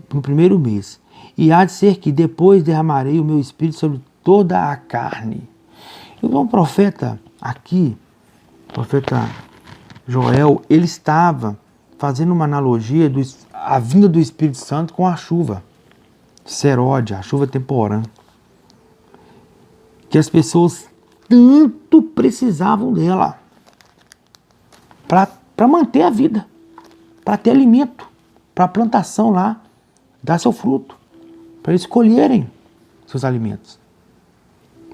mês. E há de ser que depois derramarei o meu espírito sobre toda a carne. Então o profeta aqui, o profeta Joel, ele estava fazendo uma analogia a vinda do Espírito Santo com a chuva seródia, a chuva temporã, que as pessoas tanto precisavam dela para manter a vida, para ter alimento, para a plantação lá dar seu fruto, para eles colherem seus alimentos,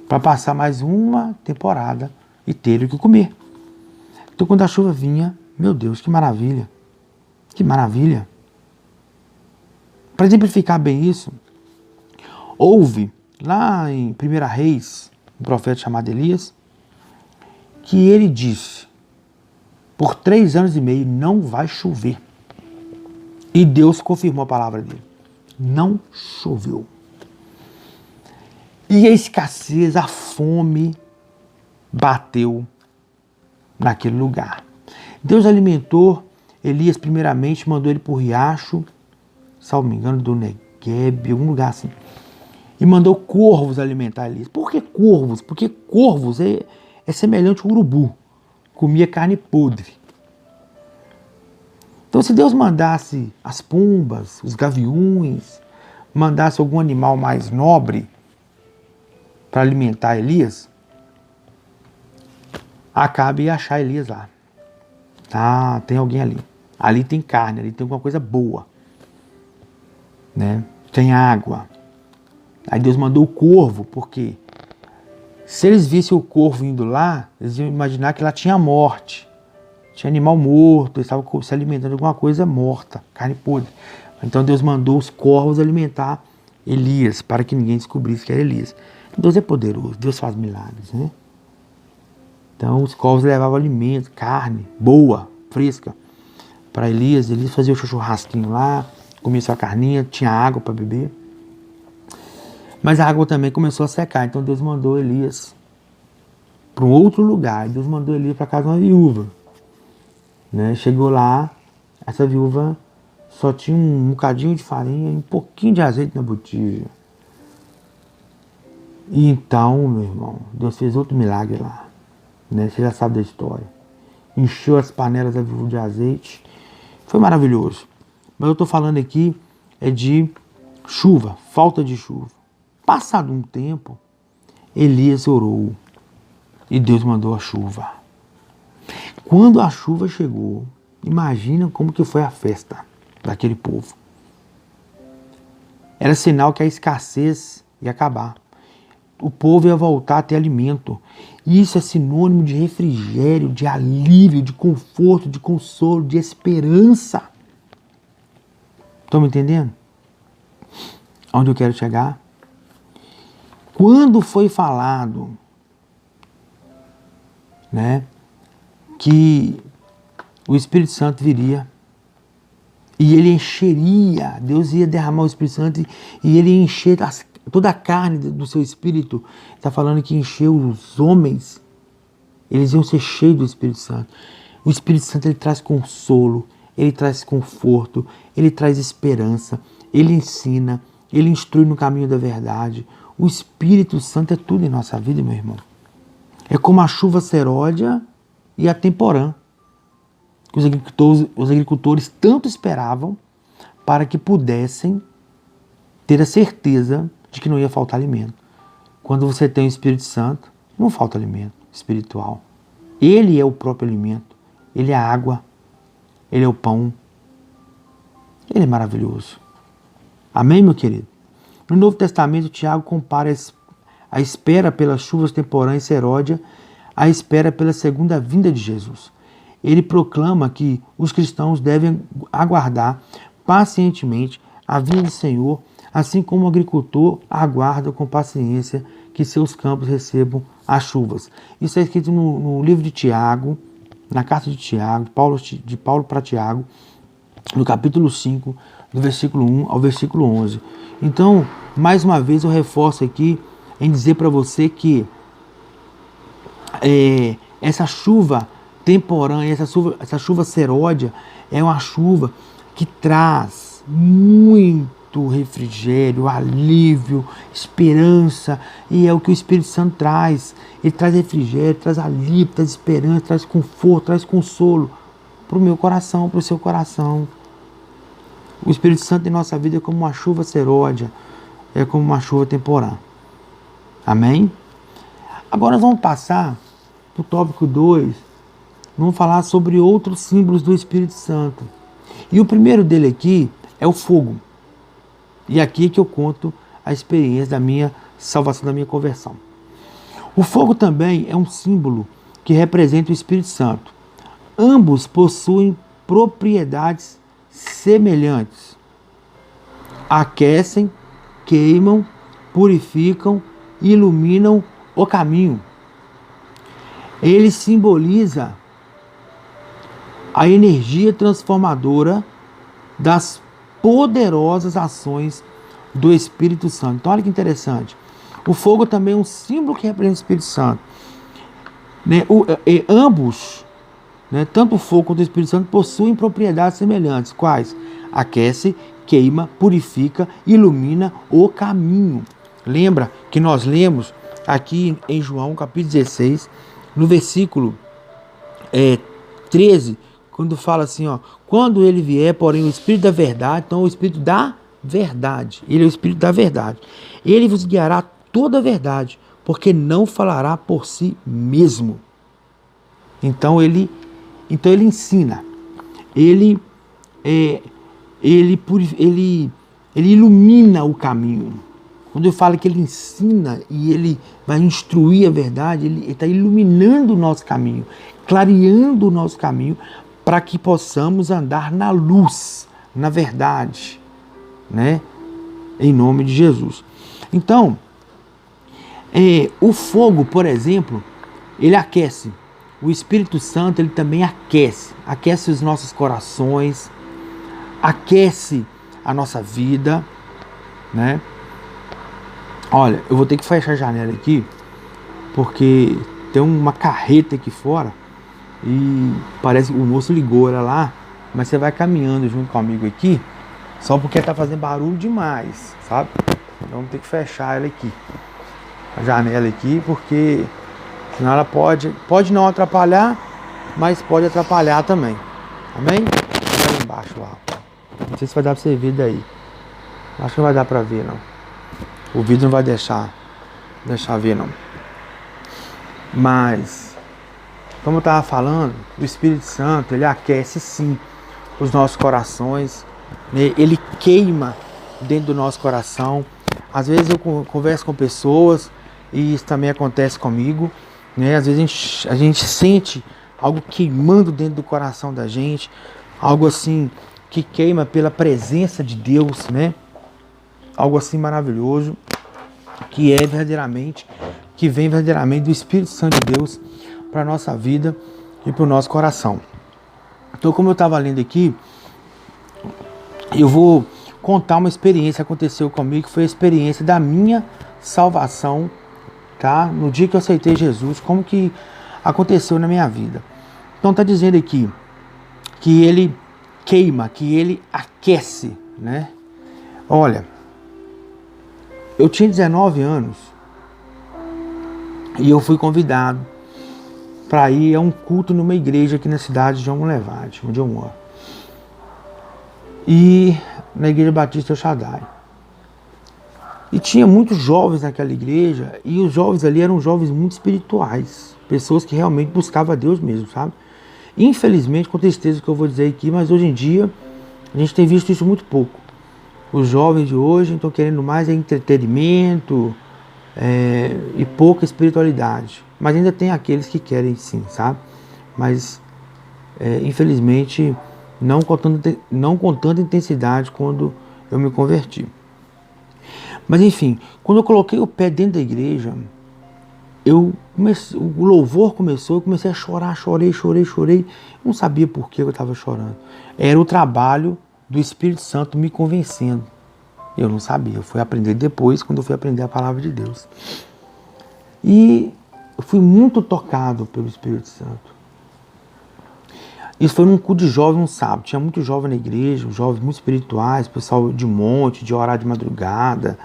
para passar mais uma temporada e terem o que comer. Então quando a chuva vinha, meu Deus, que maravilha, que maravilha. Para exemplificar bem isso, houve lá em 1 Reis, um profeta chamado Elias, que ele disse, por 3 anos e meio não vai chover. E Deus confirmou a palavra dele. Não choveu. E a escassez, a fome bateu naquele lugar. Deus alimentou Elias primeiramente, mandou ele para o riacho, salvo me engano, do Negueb, algum lugar assim. E mandou corvos alimentar Elias. Por que corvos? Porque corvos é semelhante ao urubu. Comia carne podre. Então se Deus mandasse as pombas, os gaviões, mandasse algum animal mais nobre para alimentar Elias, Acabe ia achar Elias lá. Ah, tem alguém ali. Ali tem carne, ali tem alguma coisa boa. Né? Tem água. Aí Deus mandou o corvo, porque se eles vissem o corvo indo lá, eles iam imaginar que lá tinha morte. Tinha animal morto, eles estavam se alimentando de alguma coisa morta, carne podre. Então Deus mandou os corvos alimentar Elias, para que ninguém descobrisse que era Elias. Deus é poderoso, Deus faz milagres, né? Então os corvos levavam alimento, carne, boa, fresca, para Elias. Elias fazia o churrasquinho lá, comia sua carninha, tinha água para beber. Mas a água também começou a secar, então Deus mandou Elias para um outro lugar. Deus mandou Elias para casa de uma viúva. Né? Chegou lá, essa viúva só tinha um bocadinho de farinha e um pouquinho de azeite na botija. E então, meu irmão, Deus fez outro milagre lá. Né? Você já sabe da história. Encheu as panelas da viúva de azeite. Foi maravilhoso. Mas eu estou falando aqui de chuva, falta de chuva. Passado um tempo, Elias orou e Deus mandou a chuva. Quando a chuva chegou, imagina como que foi a festa daquele povo. Era sinal que a escassez ia acabar. O povo ia voltar a ter alimento. Isso é sinônimo de refrigério, de alívio, de conforto, de consolo, de esperança. Estão me entendendo? Onde eu quero chegar? Quando foi falado, né, que o Espírito Santo viria E ele encheria, Deus ia derramar o Espírito Santo e ele ia encher toda a carne do seu Espírito. Está falando que encheu os homens, eles iam ser cheios do Espírito Santo. O Espírito Santo, ele traz consolo, ele traz conforto, ele traz esperança, ele ensina, ele instrui no caminho da verdade. O Espírito Santo é tudo em nossa vida, meu irmão. É como a chuva seródia e a temporã, que os agricultores tanto esperavam para que pudessem ter a certeza de que não ia faltar alimento. Quando você tem o Espírito Santo, não falta alimento espiritual. Ele é o próprio alimento. Ele é a água. Ele é o pão. Ele é maravilhoso. Amém, meu querido? No Novo Testamento, Tiago compara a espera pelas chuvas temporãs e seródia à espera pela segunda vinda de Jesus. Ele proclama que os cristãos devem aguardar pacientemente a vinda do Senhor, assim como o agricultor aguarda com paciência que seus campos recebam as chuvas. Isso é escrito no livro de Tiago, na carta de Tiago, de Paulo para Tiago, no capítulo 5, do versículo 1 ao versículo 11. Então, mais uma vez eu reforço aqui em dizer para você que essa chuva temporã, essa chuva seródia é uma chuva que traz muito refrigério, alívio, esperança, e é o que o Espírito Santo traz. Ele traz refrigério, traz alívio, traz esperança, traz conforto, traz consolo para o meu coração, para o seu coração. O Espírito Santo em nossa vida é como uma chuva seródia, é como uma chuva temporã. Amém? Agora nós vamos passar para o tópico 2, vamos falar sobre outros símbolos do Espírito Santo. E o primeiro dele aqui é o fogo. E aqui é que eu conto a experiência da minha salvação, da minha conversão. O fogo também é um símbolo que representa o Espírito Santo. Ambos possuem propriedades semelhantes. Aquecem, queimam, purificam e iluminam o caminho. Ele simboliza a energia transformadora das poderosas ações do Espírito Santo. Então, olha que interessante. O fogo também é um símbolo que representa o Espírito Santo. Ambos, tanto o fogo quanto o Espírito Santo, possuem propriedades semelhantes. Quais? Aquece, queima, purifica, ilumina o caminho. Lembra que nós lemos aqui em João, capítulo 16, no versículo 13, quando fala assim, quando ele vier, porém, o Espírito da verdade, então o Espírito da verdade, ele é o Espírito da verdade, ele vos guiará toda a verdade, porque não falará por si mesmo. Então ele ensina, ele ilumina o caminho. Quando eu falo que ele ensina e ele vai instruir a verdade, ele está iluminando o nosso caminho, clareando o nosso caminho para que possamos andar na luz, na verdade, em nome de Jesus. Então, o fogo, por exemplo, ele aquece. O Espírito Santo, ele também aquece os nossos corações, aquece a nossa vida, Olha, eu vou ter que fechar a janela aqui, porque tem uma carreta aqui fora e parece que o moço ligou ela lá, mas você vai caminhando junto comigo aqui, só porque tá fazendo barulho demais, sabe? Então vamos ter que fechar ela aqui, a janela aqui, porque senão ela pode não atrapalhar, mas pode atrapalhar também. Amém? Olha lá embaixo lá. Não sei se vai dar pra você ver daí. Acho que não vai dar pra ver, não. O vídeo não vai deixar ver, não. Mas, como eu estava falando, o Espírito Santo, ele aquece sim os nossos corações, ele queima dentro do nosso coração. Às vezes eu converso com pessoas, e isso também acontece comigo, Às vezes a gente sente algo queimando dentro do coração da gente, algo assim que queima pela presença de Deus, Algo assim maravilhoso, que vem verdadeiramente do Espírito Santo de Deus para a nossa vida e para o nosso coração. Então, como eu estava lendo aqui, Eu vou contar uma experiência que aconteceu comigo, que foi a experiência da minha salvação, tá? No dia que eu aceitei Jesus, como que aconteceu na minha vida. Então tá dizendo aqui que ele queima, que ele aquece, né? Olha, eu tinha 19 anos e eu fui convidado para ir a um culto numa igreja aqui na cidade de João Levade, onde eu moro. E na igreja Batista El Shaddai. E tinha muitos jovens naquela igreja, e os jovens ali eram jovens muito espirituais, pessoas que realmente buscavam a Deus mesmo, sabe? Infelizmente, com tristeza que eu vou dizer aqui, mas hoje em dia a gente tem visto isso muito pouco. Os jovens de hoje estão querendo mais entretenimento e pouca espiritualidade. Mas ainda tem aqueles que querem sim, sabe? Mas infelizmente não com tanta intensidade quando eu me converti. Mas enfim, quando eu coloquei o pé dentro da igreja, o louvor começou, eu comecei a chorar, chorei. Não sabia por que eu estava chorando. Era o trabalho do Espírito Santo me convencendo. Eu não sabia, eu fui aprender depois, quando eu fui aprender a palavra de Deus. E eu fui muito tocado pelo Espírito Santo. Isso foi num culto de jovem um sábado. Tinha muito jovem na igreja, jovens muito espirituais, pessoal de monte, de orar de madrugada.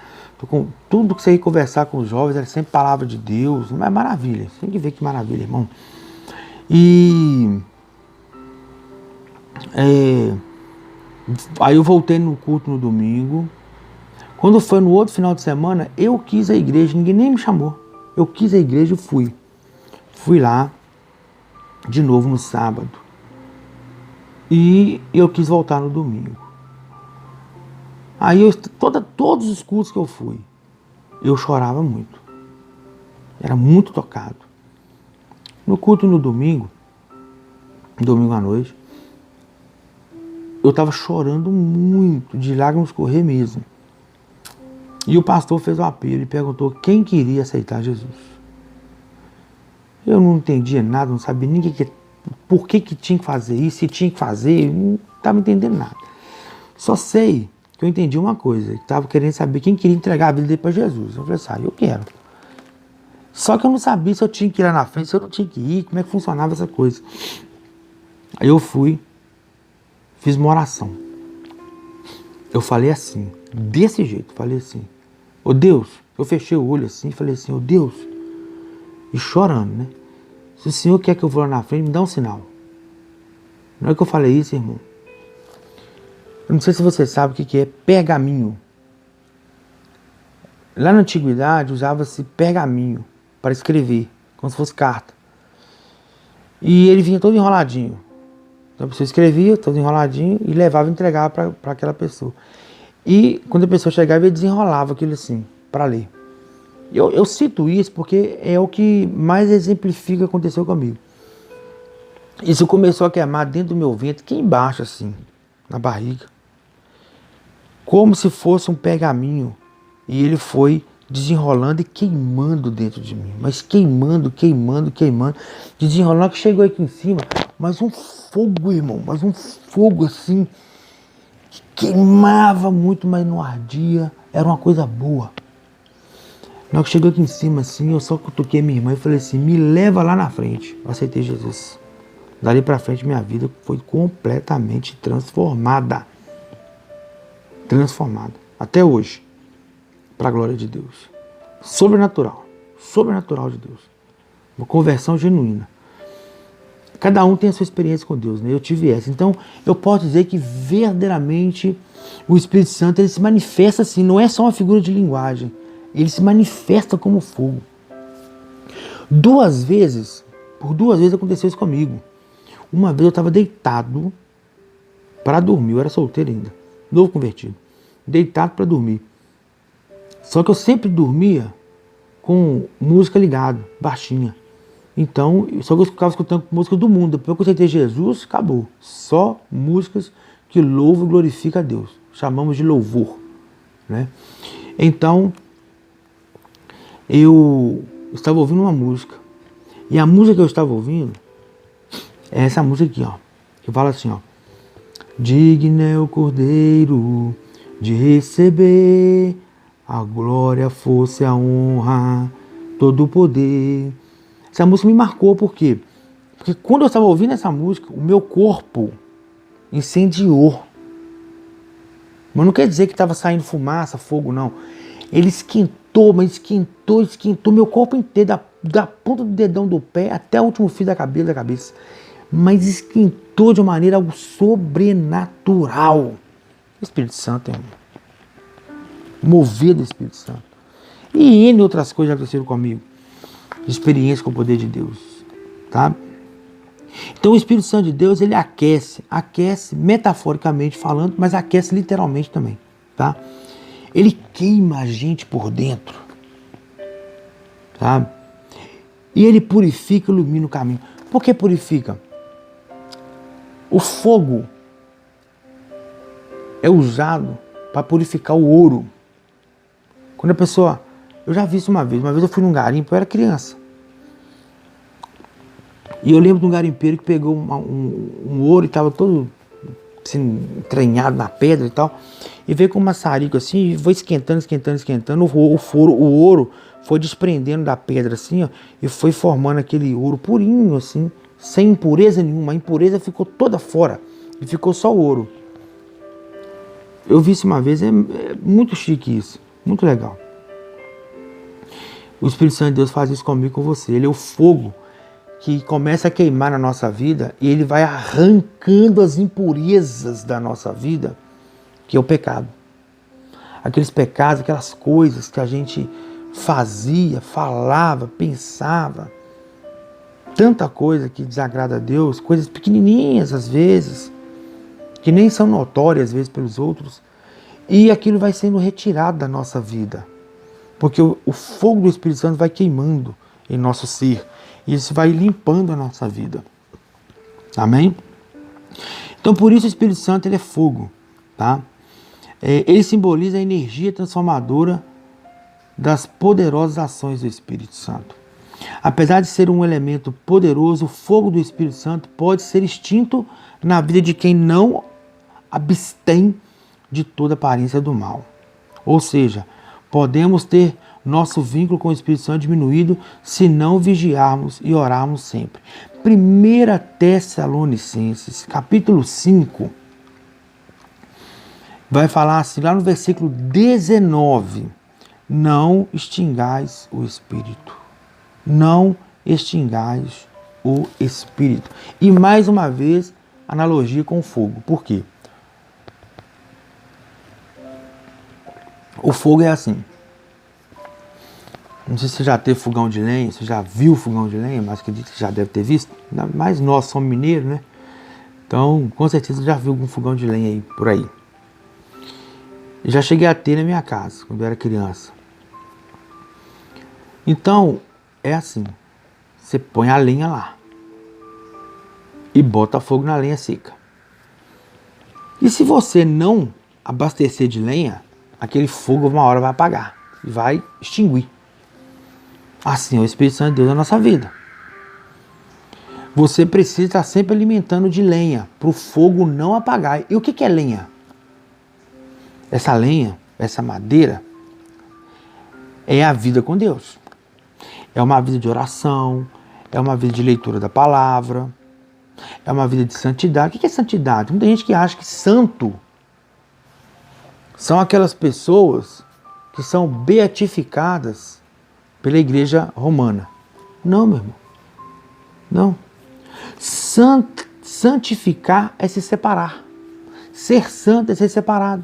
Tudo que você ia conversar com os jovens era sempre palavra de Deus. Mas é maravilha. Você tem que ver que maravilha, irmão. E aí eu voltei no culto no domingo. Quando foi no outro final de semana, eu quis a igreja, ninguém nem me chamou. Eu quis a igreja e fui. Fui lá de novo no sábado. E eu quis voltar no domingo. Aí todos os cultos que eu fui, eu chorava muito. Era muito tocado. No culto no domingo à noite, eu estava chorando muito, de lágrimas correr mesmo. E o pastor fez o apelo e perguntou quem queria aceitar Jesus. Eu não entendia nada, não sabia nem por que tinha que fazer isso, se tinha que fazer, não estava entendendo nada. Só sei que eu entendi uma coisa, que estava querendo saber quem queria entregar a vida dele para Jesus. Eu falei assim, eu quero. Só que eu não sabia se eu tinha que ir lá na frente, se eu não tinha que ir, como é que funcionava essa coisa. Aí eu fui, fiz uma oração. Eu falei assim, desse jeito, falei assim, ô Deus, eu fechei o olho assim, falei assim, ô Deus, e chorando, né? Se o Senhor quer que eu vou lá na frente, me dá um sinal. Não é que eu falei isso, irmão. Eu não sei se você sabe o que é pergaminho. Lá na antiguidade usava-se pergaminho para escrever, como se fosse carta. E ele vinha todo enroladinho. Então a pessoa escrevia, todo enroladinho, e levava e entregava para aquela pessoa. E quando a pessoa chegava, ele desenrolava aquilo assim, para ler. Eu cito isso porque é o que mais exemplifica o que aconteceu comigo. Isso começou a queimar dentro do meu ventre, aqui embaixo assim, na barriga. Como se fosse um pergaminho. E ele foi desenrolando e queimando dentro de mim. Mas queimando. Desenrolando que chegou aqui em cima. Mas um fogo, irmão. Mas um fogo assim. Que queimava muito, mas não ardia. Era uma coisa boa. Na hora que chegou aqui em cima assim, eu só cutuquei minha irmã e falei assim, me leva lá na frente. Eu aceitei Jesus. Dali pra frente minha vida foi completamente transformada. Transformada. Até hoje. Pra glória de Deus. Sobrenatural. Sobrenatural de Deus. Uma conversão genuína. Cada um tem a sua experiência com Deus, né? Eu tive essa. Então, eu posso dizer que verdadeiramente o Espírito Santo ele se manifesta assim, não é só uma figura de linguagem. Ele se manifesta como fogo. Por duas vezes aconteceu isso comigo. Uma vez eu estava deitado para dormir, eu era solteiro ainda, novo convertido, deitado para dormir. Só que eu sempre dormia com música ligada, baixinha. Então, só que eu ficava escutando música do mundo. Depois que eu aceitei Jesus, acabou. Só músicas que louvam e glorificam a Deus. Chamamos de louvor, né? Então, eu estava ouvindo uma música. E a música que eu estava ouvindo é essa música aqui, ó. Que fala assim, ó. Digno é o Cordeiro de receber a glória, a força e a honra, todo o poder. Essa música me marcou, por quê? Porque quando eu estava ouvindo essa música, o meu corpo incendiou. Mas não quer dizer que estava saindo fumaça, fogo, não. Ele esquentou, mas esquentou meu corpo inteiro, da ponta do dedão do pé até o último fio da cabeça. Mas esquentou de uma maneira algo sobrenatural. O Espírito Santo, irmão. Movido do Espírito Santo. E N outras coisas já aconteceram comigo. Experiência com o poder de Deus. Tá? Então o Espírito Santo de Deus, ele aquece metaforicamente falando, mas aquece literalmente também. Tá? Ele queima a gente por dentro. Tá? E ele purifica e ilumina o caminho. Por que purifica? O fogo é usado para purificar o ouro. Quando a pessoa... Eu já vi isso uma vez eu fui num garimpo, eu era criança. E eu lembro de um garimpeiro que pegou um ouro e estava todo assim, entranhado na pedra e tal. E veio com um maçarico assim, e foi esquentando. O ouro foi desprendendo da pedra assim, ó, e foi formando aquele ouro purinho assim, sem impureza nenhuma. A impureza ficou toda fora e ficou só o ouro. Eu vi isso uma vez, é muito chique isso, muito legal. O Espírito Santo de Deus faz isso comigo e com você. Ele é o fogo que começa a queimar na nossa vida e ele vai arrancando as impurezas da nossa vida, que é o pecado. Aqueles pecados, aquelas coisas que a gente fazia, falava, pensava. Tanta coisa que desagrada a Deus, coisas pequenininhas às vezes, que nem são notórias às vezes pelos outros. E aquilo vai sendo retirado da nossa vida. Porque o fogo do Espírito Santo vai queimando em nosso ser. E isso vai limpando a nossa vida. Amém? Então por isso o Espírito Santo ele é fogo. Tá? Ele simboliza a energia transformadora das poderosas ações do Espírito Santo. Apesar de ser um elemento poderoso, o fogo do Espírito Santo pode ser extinto na vida de quem não abstém de toda aparência do mal. Ou seja, podemos ter nosso vínculo com o Espírito Santo diminuído se não vigiarmos e orarmos sempre. 1 Tessalonicenses, capítulo 5, vai falar assim, lá no versículo 19, não extingais o Espírito. Não extingais o Espírito. E mais uma vez, analogia com o fogo. Por quê? O fogo é assim. Não sei se você já teve fogão de lenha, você já viu fogão de lenha, mas acredito que já deve ter visto. Mas nós somos mineiros, né? Então, com certeza já viu algum fogão de lenha aí, por aí. Eu já cheguei a ter na minha casa, quando eu era criança. Então, é assim. Você põe a lenha lá. E bota fogo na lenha seca. E se você não abastecer de lenha, aquele fogo uma hora vai apagar. E vai extinguir. Assim é o Espírito Santo de Deus na nossa vida. Você precisa estar sempre alimentando de lenha, para o fogo não apagar. E o que é lenha? Essa lenha, essa madeira, é a vida com Deus. É uma vida de oração, é uma vida de leitura da palavra, é uma vida de santidade. O que é santidade? Muita gente que acha que santo são aquelas pessoas que são beatificadas pela igreja romana. Não, meu irmão. Não. Santificar é se separar. Ser santo é ser separado.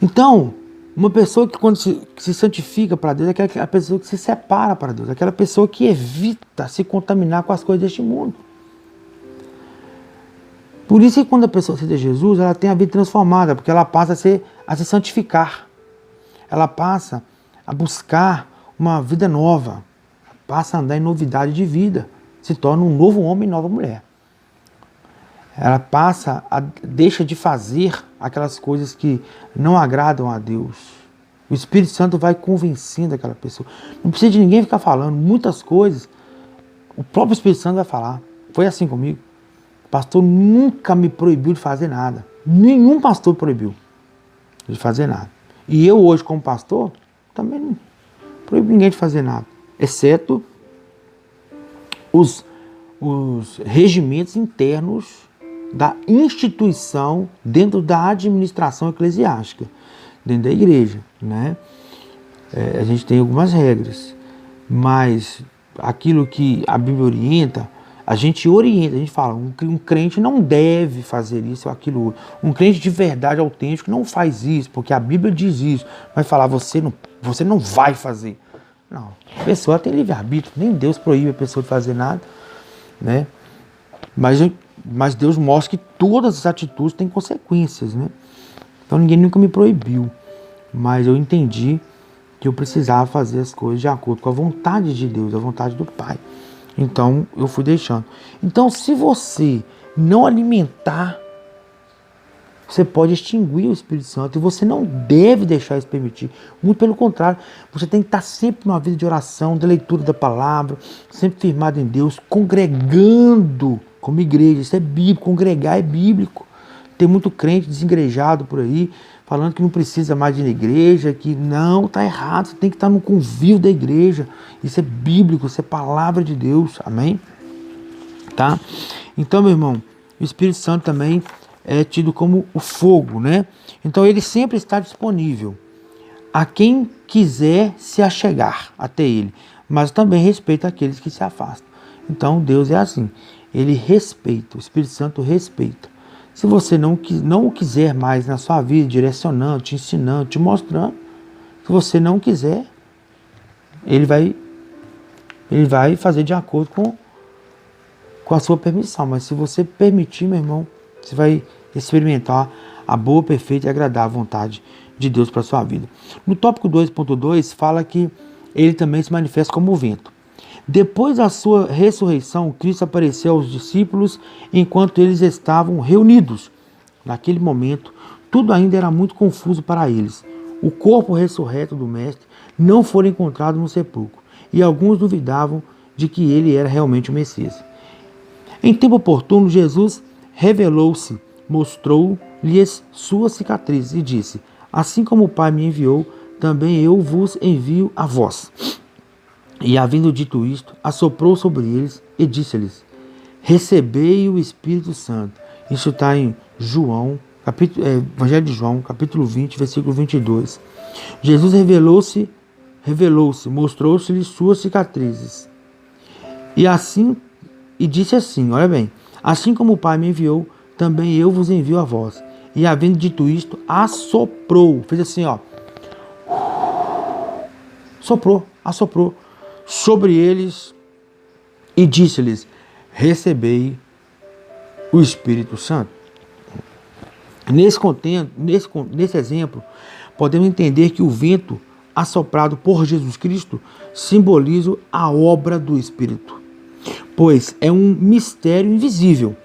Então, uma pessoa que quando se santifica para Deus é aquela pessoa que se separa para Deus. Aquela pessoa que evita se contaminar com as coisas deste mundo. Por isso que quando a pessoa aceita Jesus, ela tem a vida transformada, porque ela passa a se santificar. Ela passa a buscar uma vida nova, passa a andar em novidade de vida, se torna um novo homem e nova mulher. Ela deixa de fazer aquelas coisas que não agradam a Deus. O Espírito Santo vai convencendo aquela pessoa. Não precisa de ninguém ficar falando muitas coisas. O próprio Espírito Santo vai falar. Foi assim comigo. O pastor nunca me proibiu de fazer nada. Nenhum pastor proibiu de fazer nada. E eu hoje, como pastor, também não proíbo ninguém de fazer nada. Exceto os regimentos internos da instituição dentro da administração eclesiástica, dentro da igreja, né? A gente tem algumas regras, mas aquilo que a Bíblia orienta, a gente fala, um crente não deve fazer isso ou aquilo. Um crente de verdade, autêntico, não faz isso, porque a Bíblia diz isso. Vai falar, você não vai fazer. Não, a pessoa tem livre-arbítrio, nem Deus proíbe a pessoa de fazer nada, né? Mas Deus mostra que todas as atitudes têm consequências, né? Então ninguém nunca me proibiu, mas eu entendi que eu precisava fazer as coisas de acordo com a vontade de Deus, a vontade do Pai. Então eu fui deixando. Então, se você não alimentar, você pode extinguir o Espírito Santo e você não deve deixar isso permitir. Muito pelo contrário, você tem que estar sempre numa vida de oração, de leitura da palavra, sempre firmado em Deus, congregando como igreja. Isso é bíblico, congregar é bíblico. Tem muito crente desengrejado por aí, falando que não precisa mais de ir na igreja, que não, está errado, você tem que estar no convívio da igreja. Isso é bíblico, isso é palavra de Deus, amém? Tá? Então, meu irmão, o Espírito Santo também é tido como o fogo, né? Então ele sempre está disponível a quem quiser se achegar até ele, mas também respeita aqueles que se afastam. Então Deus é assim, ele respeita, o Espírito Santo respeita. Se você não o quiser mais na sua vida, direcionando, te ensinando, te mostrando, se você não quiser, ele vai fazer de acordo com a sua permissão. Mas se você permitir, meu irmão, você vai experimentar a boa, perfeita e agradável vontade de Deus para a sua vida. No tópico 2.2 fala que ele também se manifesta como o vento. Depois da sua ressurreição, Cristo apareceu aos discípulos enquanto eles estavam reunidos. Naquele momento, tudo ainda era muito confuso para eles. O corpo ressurreto do Mestre não foi encontrado no sepulcro, e alguns duvidavam de que ele era realmente o Messias. Em tempo oportuno, Jesus revelou-se, mostrou-lhes suas cicatrizes e disse: assim como o Pai me enviou, também eu vos envio a vós. E havendo dito isto, assoprou sobre eles e disse-lhes: recebei o Espírito Santo. Isso está em Evangelho de João, capítulo 20, versículo 22. Jesus revelou-se, mostrou-se-lhes suas cicatrizes. E disse assim, olha bem, assim como o Pai me enviou, também eu vos envio a vós. E havendo dito isto, assoprou, fez assim, ó, assoprou sobre eles e disse-lhes: recebei o Espírito Santo. Nesse exemplo, podemos entender que o vento assoprado por Jesus Cristo simboliza a obra do Espírito, pois é um mistério invisível,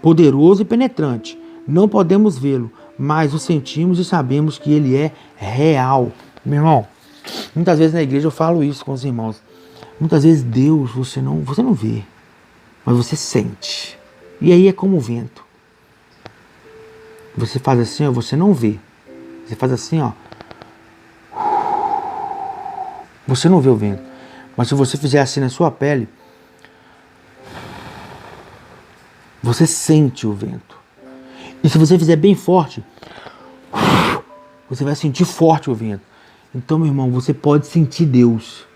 poderoso e penetrante. Não podemos vê-lo, mas o sentimos e sabemos que ele é real. Meu irmão, muitas vezes na igreja eu falo isso com os irmãos. Muitas vezes Deus você não vê, mas você sente. E aí é como o vento. Você faz assim, ó, você não vê. Você faz assim, ó. Você não vê o vento. Mas se você fizer assim na sua pele, você sente o vento. E se você fizer bem forte, você vai sentir forte o vento. Então, meu irmão, você pode sentir Deus.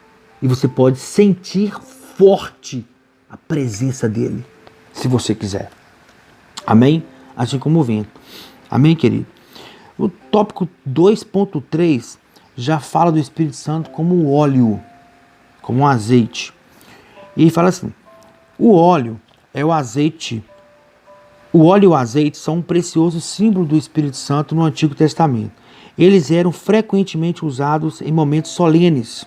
E você pode sentir forte a presença dele, se você quiser. Amém? Assim como o vento. Amém, querido? O tópico 2.3 já fala do Espírito Santo como o óleo, como um azeite. E ele fala assim, o óleo é o azeite. O óleo e o azeite são um precioso símbolo do Espírito Santo no Antigo Testamento. Eles eram frequentemente usados em momentos solenes,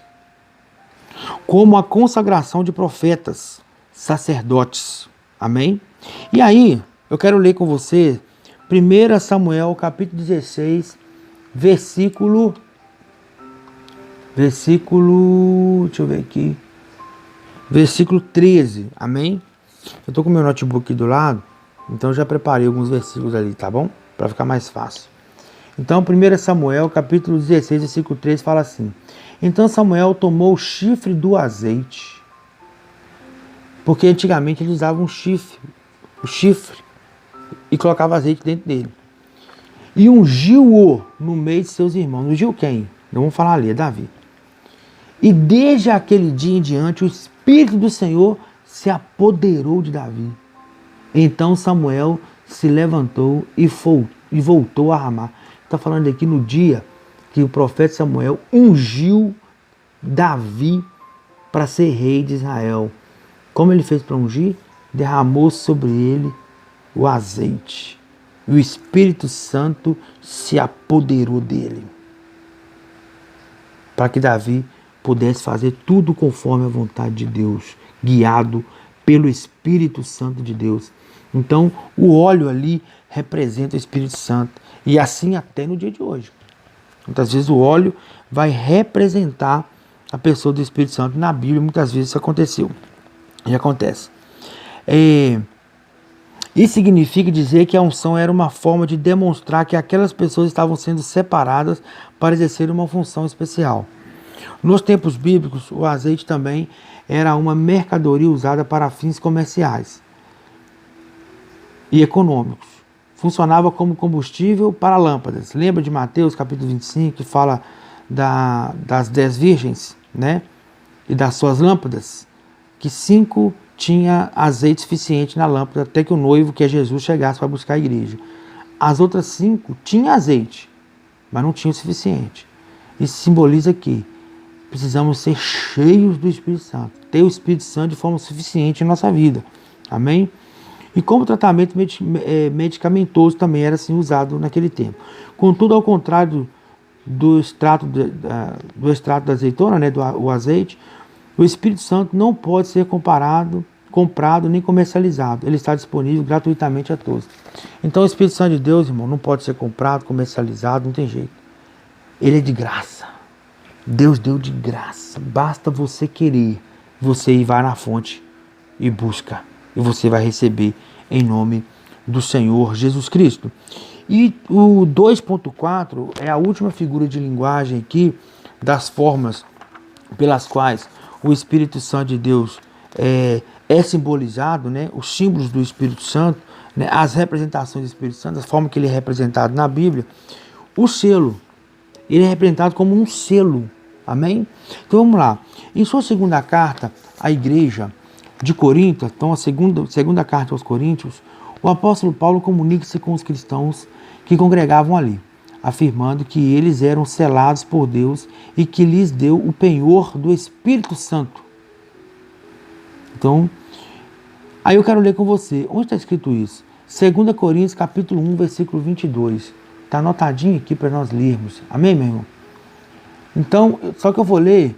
como a consagração de profetas, sacerdotes. Amém? E aí, eu quero ler com você 1 Samuel, capítulo 16, versículo, deixa eu ver aqui, versículo 13. Amém? Eu estou com meu notebook aqui do lado, Então eu já preparei alguns versículos ali, tá bom? Para ficar mais fácil. Então 1 Samuel, capítulo 16, versículo 3, fala assim: Então Samuel tomou o chifre do azeite, porque antigamente eles usavam o chifre, e colocava azeite dentro dele. E ungiu-o no meio de seus irmãos. Ungiu quem? Não vamos falar ali, é Davi. E desde aquele dia em diante, o Espírito do Senhor se apoderou de Davi. Então Samuel se levantou e voltou a Ramá. Está falando aqui no dia que o profeta Samuel ungiu Davi para ser rei de Israel. Como ele fez para ungir? Derramou sobre ele o azeite. E o Espírito Santo se apoderou dele. Para que Davi pudesse fazer tudo conforme a vontade de Deus, guiado pelo Espírito Santo de Deus. Então, o óleo ali representa o Espírito Santo. E assim até no dia de hoje. Muitas vezes o óleo vai representar a pessoa do Espírito Santo. Na Bíblia, muitas vezes isso aconteceu. E acontece. Isso significa dizer que a unção era uma forma de demonstrar que aquelas pessoas estavam sendo separadas para exercer uma função especial. Nos tempos bíblicos, o azeite também era uma mercadoria usada para fins comerciais e econômicos. Funcionava como combustível para lâmpadas. Lembra de Mateus capítulo 25, que fala das 10 virgens, né? E das suas lâmpadas? Que 5 tinha azeite suficiente na lâmpada até que o noivo, que é Jesus, chegasse para buscar a igreja. As outras 5 tinham azeite, mas não tinha o suficiente. Isso simboliza que precisamos ser cheios do Espírito Santo, ter o Espírito Santo de forma suficiente em nossa vida. Amém? E como tratamento medicamentoso também era assim usado naquele tempo. Contudo, ao contrário do extrato da azeitona, né, o azeite, o Espírito Santo não pode ser comprado nem comercializado. Ele está disponível gratuitamente a todos. Então o Espírito Santo de Deus, irmão, não pode ser comprado, comercializado, não tem jeito. Ele é de graça. Deus deu de graça. Basta você querer. Você ir vai na fonte e busca. E você vai receber em nome do Senhor Jesus Cristo. E o 2.4 é a última figura de linguagem aqui das formas pelas quais o Espírito Santo de Deus é simbolizado, né? Os símbolos do Espírito Santo, né? As representações do Espírito Santo, a forma que ele é representado na Bíblia. O selo, ele é representado como um selo. Amém? Então vamos lá. Em sua segunda carta à igreja de Corinto, então a segunda carta aos Coríntios, o apóstolo Paulo comunica-se com os cristãos que congregavam ali, afirmando que eles eram selados por Deus e que lhes deu o penhor do Espírito Santo. Então, aí eu quero ler com você. Onde está escrito isso? 2 Coríntios, capítulo 1, versículo 22. Está anotadinho aqui para nós lermos. Amém, meu irmão? Então, só que eu vou ler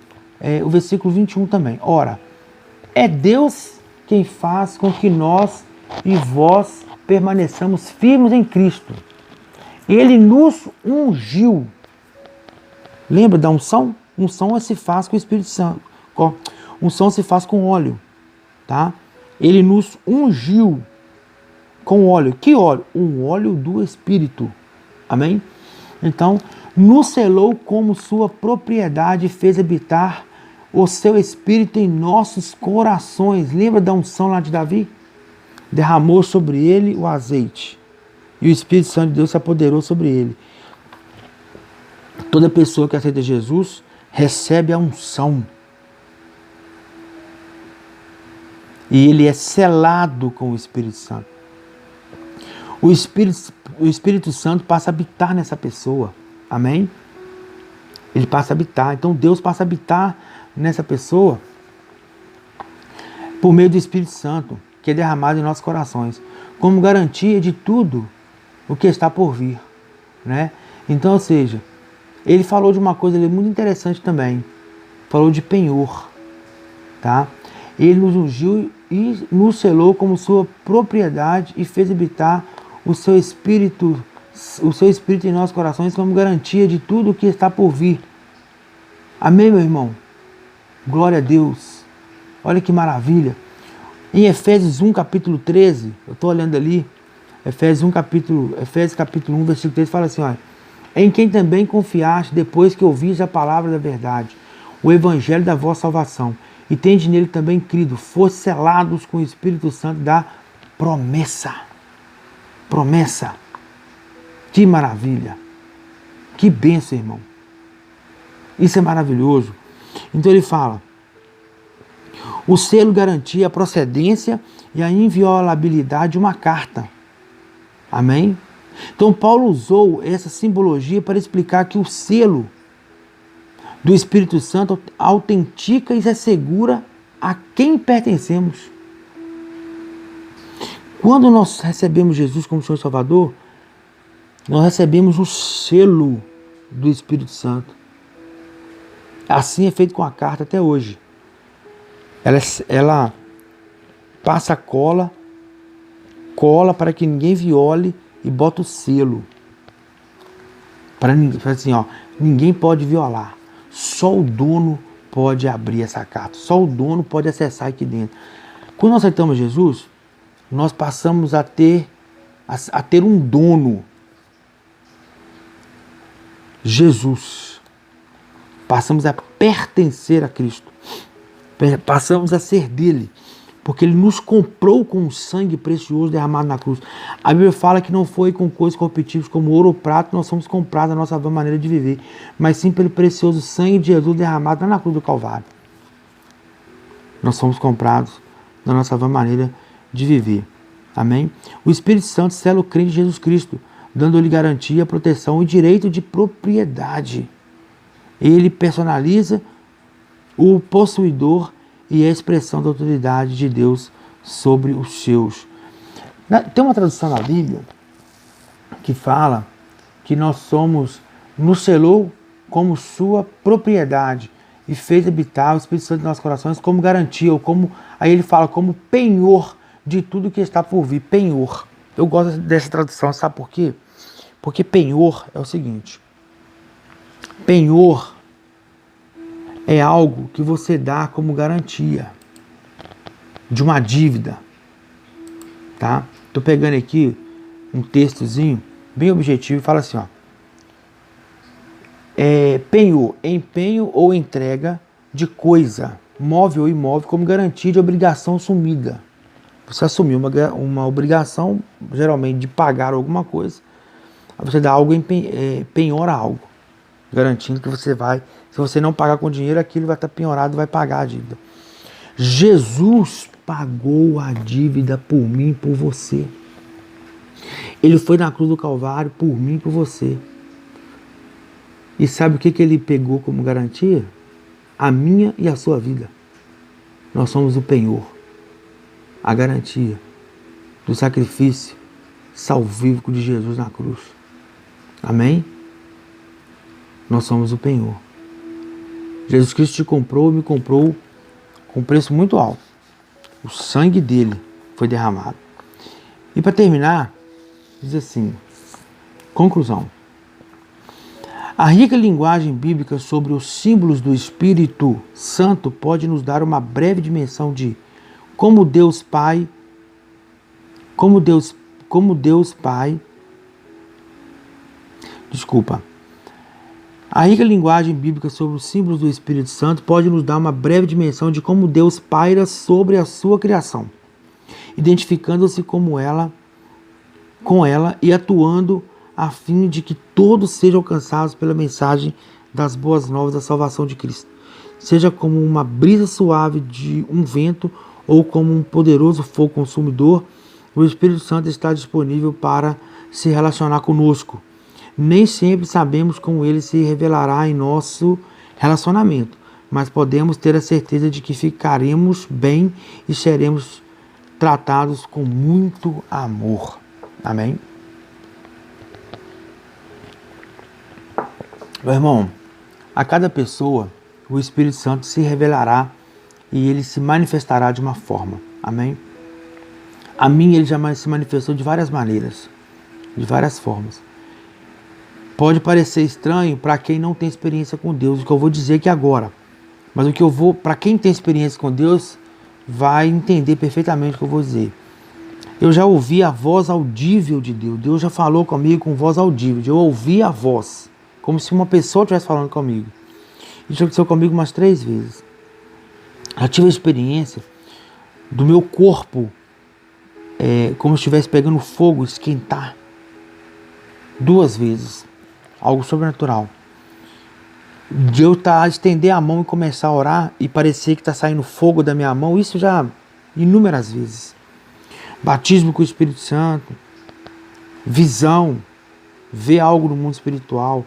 o versículo 21 também. Ora, é Deus quem faz com que nós e vós permaneçamos firmes em Cristo. Ele nos ungiu. Lembra da unção? Unção se faz com o Espírito Santo. Unção se faz com óleo. Tá? Ele nos ungiu com óleo. Que óleo? Um óleo do Espírito. Amém? Então, nos selou como sua propriedade e fez habitar o seu Espírito em nossos corações. Lembra da unção lá de Davi? Derramou sobre ele o azeite. E o Espírito Santo de Deus se apoderou sobre ele. Toda pessoa que aceita Jesus recebe a unção. E ele é selado com o Espírito Santo. O Espírito Santo passa a habitar nessa pessoa. Amém? Ele passa a habitar. Então Deus passa a habitar nessa pessoa por meio do Espírito Santo, que é derramado em nossos corações, como garantia de tudo o que está por vir. Né? Então, ou seja, ele falou de uma coisa ali muito interessante também. Falou de penhor. Tá? Ele nos ungiu e nos selou como sua propriedade e fez habitar o seu Espírito em nossos corações como garantia de tudo o que está por vir. Amém, meu irmão? Glória a Deus. Olha que maravilha. Em Efésios 1, capítulo 13, eu estou olhando ali, Efésios capítulo 1, versículo 3 fala assim, olha, em quem também confiaste depois que ouvis a palavra da verdade, o evangelho da vossa salvação, e tendes nele também crido, foste selados com o Espírito Santo da promessa. Promessa. Que maravilha. Que bênção, irmão. Isso é maravilhoso. Então ele fala, o selo garantia a procedência e a inviolabilidade de uma carta. Amém? Então Paulo usou essa simbologia para explicar que o selo do Espírito Santo autentica e assegura a quem pertencemos. Quando nós recebemos Jesus como Senhor e Salvador, nós recebemos o selo do Espírito Santo. Assim é feito com a carta até hoje. Ela passa cola para que ninguém viole e bota o selo. Para assim, ó, ninguém pode violar. Só o dono pode abrir essa carta. Só o dono pode acessar aqui dentro. Quando nós aceitamos Jesus, nós passamos a ter um dono. Jesus. Passamos a pertencer a Cristo. Passamos a ser dele. Porque ele nos comprou com um sangue precioso derramado na cruz. A Bíblia fala que não foi com coisas corruptíveis como ouro ou prata nós somos comprados a nossa maneira de viver, mas sim pelo precioso sangue de Jesus derramado lá na cruz do Calvário. Nós somos comprados na nossa maneira de viver. Amém? O Espírito Santo sela o crente de Jesus Cristo, dando-lhe garantia, proteção e direito de propriedade. Ele personaliza o possuidor e a expressão da autoridade de Deus sobre os seus. Tem uma tradução na Bíblia que fala que nos selou como sua propriedade e fez habitar o Espírito Santo em nossos corações como garantia, ou como, aí ele fala, como penhor de tudo que está por vir, penhor. Eu gosto dessa tradução, sabe por quê? Porque penhor é o seguinte, penhor é algo que você dá como garantia de uma dívida, tá? Tô pegando aqui um textozinho bem objetivo e fala assim, ó, penhor, empenho ou entrega de coisa, móvel ou imóvel, como garantia de obrigação assumida. Você assumiu uma obrigação, geralmente de pagar alguma coisa, aí você dá algo, penhora algo, garantindo que você vai, se você não pagar com dinheiro, aquilo vai estar penhorado e vai pagar a dívida. Jesus pagou a dívida por mim e por você. Ele foi na cruz do Calvário por mim e por você. E sabe o que ele pegou como garantia? A minha e a sua vida. Nós somos o penhor, a garantia do sacrifício salvífico de Jesus na cruz. Amém? Nós somos o penhor. Jesus Cristo te comprou e me comprou com um preço muito alto. O sangue dele foi derramado. E para terminar, diz assim, conclusão. A rica linguagem bíblica sobre os símbolos do Espírito Santo pode nos dar uma breve dimensão de como Deus Pai, A rica linguagem bíblica sobre os símbolos do Espírito Santo pode nos dar uma breve dimensão de como Deus paira sobre a sua criação, identificando-se com ela e atuando a fim de que todos sejam alcançados pela mensagem das boas novas da salvação de Cristo, seja como uma brisa suave de um vento ou como um poderoso fogo consumidor. O Espírito Santo está disponível para se relacionar conosco. Nem sempre sabemos como ele se revelará em nosso relacionamento, mas podemos ter a certeza de que ficaremos bem e seremos tratados com muito amor. Amém? Meu irmão, a cada pessoa o Espírito Santo se revelará e ele se manifestará de uma forma. Amém? A mim ele já se manifestou de várias maneiras, de várias formas. Pode parecer estranho para quem não tem experiência com Deus, o que eu vou dizer aqui agora. Mas para quem tem experiência com Deus, vai entender perfeitamente o que eu vou dizer. Eu já ouvi a voz audível de Deus. Deus já falou comigo com voz audível. Eu ouvi a voz, como se uma pessoa estivesse falando comigo. Isso aconteceu comigo umas 3 vezes. Já tive a experiência do meu corpo, como se estivesse pegando fogo, esquentar. 2 vezes. Algo sobrenatural. De eu estender a mão e começar a orar e parecer que está saindo fogo da minha mão. Isso já inúmeras vezes. Batismo com o Espírito Santo, visão, ver algo no mundo espiritual,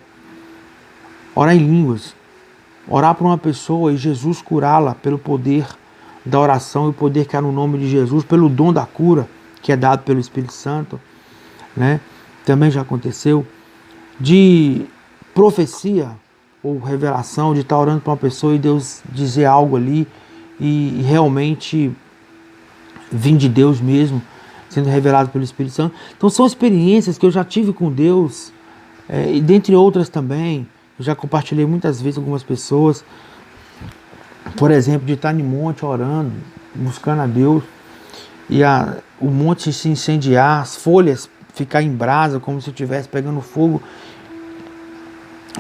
orar em línguas, orar por uma pessoa e Jesus curá-la pelo poder da oração e o poder que há no nome de Jesus, pelo dom da cura que é dado pelo Espírito Santo, né? Também já aconteceu. De profecia ou revelação, de estar orando para uma pessoa e Deus dizer algo ali e realmente vir de Deus mesmo, sendo revelado pelo Espírito Santo. Então são experiências que eu já tive com Deus, e dentre outras também, eu já compartilhei muitas vezes com algumas pessoas, por exemplo, de estar em monte orando, buscando a Deus, e o monte se incendiar, as folhas ficar em brasa, como se estivesse pegando fogo,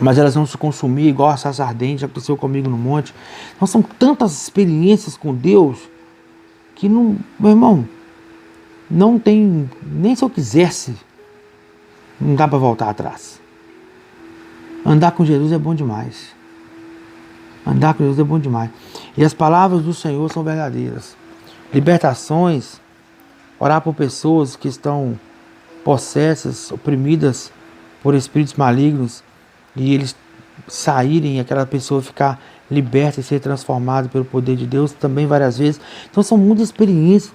mas elas não se consumir igual a sarça ardente, já aconteceu comigo no monte. Então são tantas experiências com Deus, que não, meu irmão, não tem, nem se eu quisesse, não dá para voltar atrás. Andar com Jesus é bom demais. Andar com Jesus é bom demais. E as palavras do Senhor são verdadeiras. Libertações, orar por pessoas que estão possessas, oprimidas por espíritos malignos, e eles saírem e aquela pessoa ficar liberta e ser transformada pelo poder de Deus também várias vezes. Então são muitas experiências,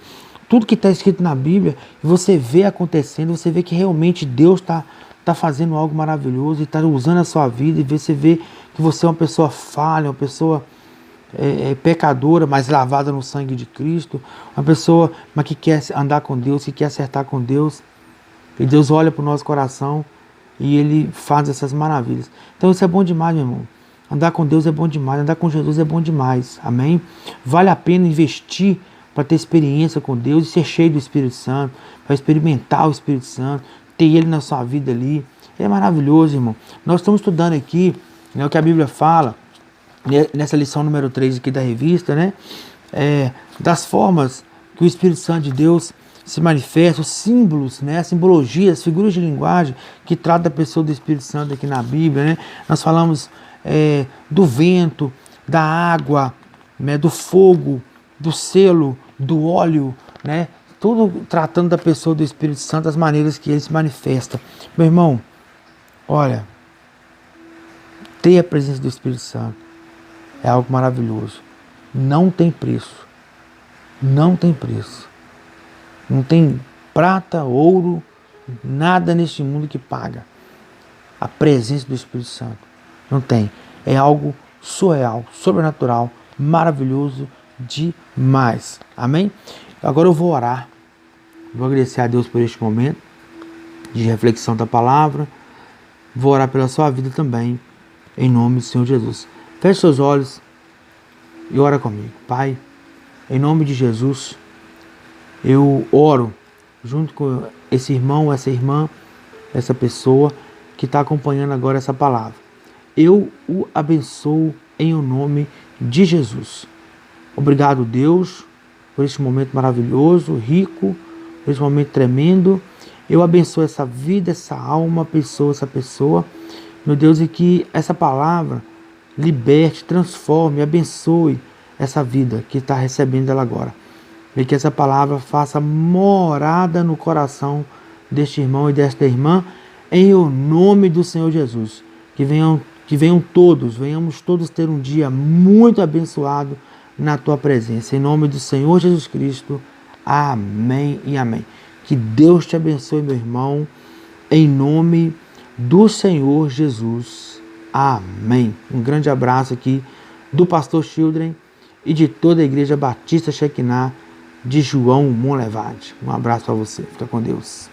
tudo que está escrito na Bíblia, e você vê acontecendo, você vê que realmente Deus está fazendo algo maravilhoso e está usando a sua vida, e você vê que você é uma pessoa falha, uma pessoa pecadora, mas lavada no sangue de Cristo, uma pessoa mas que quer andar com Deus, que quer acertar com Deus, e Deus olha para o nosso coração e Ele faz essas maravilhas. Então isso é bom demais, meu irmão. Andar com Deus é bom demais, andar com Jesus é bom demais, amém? Vale a pena investir para ter experiência com Deus e ser cheio do Espírito Santo, para experimentar o Espírito Santo, ter Ele na sua vida ali. É maravilhoso, irmão. Nós estamos estudando aqui, né, o que a Bíblia fala, nessa lição número 3 aqui da revista, né, das formas que o Espírito Santo de Deus se manifesta, os símbolos, né, as simbologias, as figuras de linguagem que trata da pessoa do Espírito Santo aqui na Bíblia, né? Nós falamos do vento, da água, né, do fogo, do selo, do óleo, né? Tudo tratando da pessoa do Espírito Santo, as maneiras que ele se manifesta. Meu irmão, olha, ter a presença do Espírito Santo é algo maravilhoso. Não tem preço. Não tem preço. Não tem prata, ouro, nada neste mundo que paga a presença do Espírito Santo. Não tem. É algo surreal, sobrenatural, maravilhoso demais. Amém? Agora eu vou orar. Vou agradecer a Deus por este momento de reflexão da palavra. Vou orar pela sua vida também, em nome do Senhor Jesus. Feche seus olhos e ora comigo. Pai, em nome de Jesus, eu oro junto com esse irmão, essa irmã, essa pessoa que está acompanhando agora essa palavra. Eu o abençoo em o nome de Jesus. Obrigado, Deus, por este momento maravilhoso, rico, por este momento tremendo. Eu abençoo essa vida, essa alma, essa pessoa, meu Deus, e que essa palavra liberte, transforme, abençoe essa vida que está recebendo ela agora. E que essa palavra faça morada no coração deste irmão e desta irmã, em o nome do Senhor Jesus. Venhamos todos ter um dia muito abençoado na tua presença. Em nome do Senhor Jesus Cristo. Amém e amém. Que Deus te abençoe, meu irmão, em nome do Senhor Jesus. Amém. Um grande abraço aqui do Pastor Children e de toda a Igreja Batista Shekinah de João Monlevade. Um abraço para você. Fica com Deus.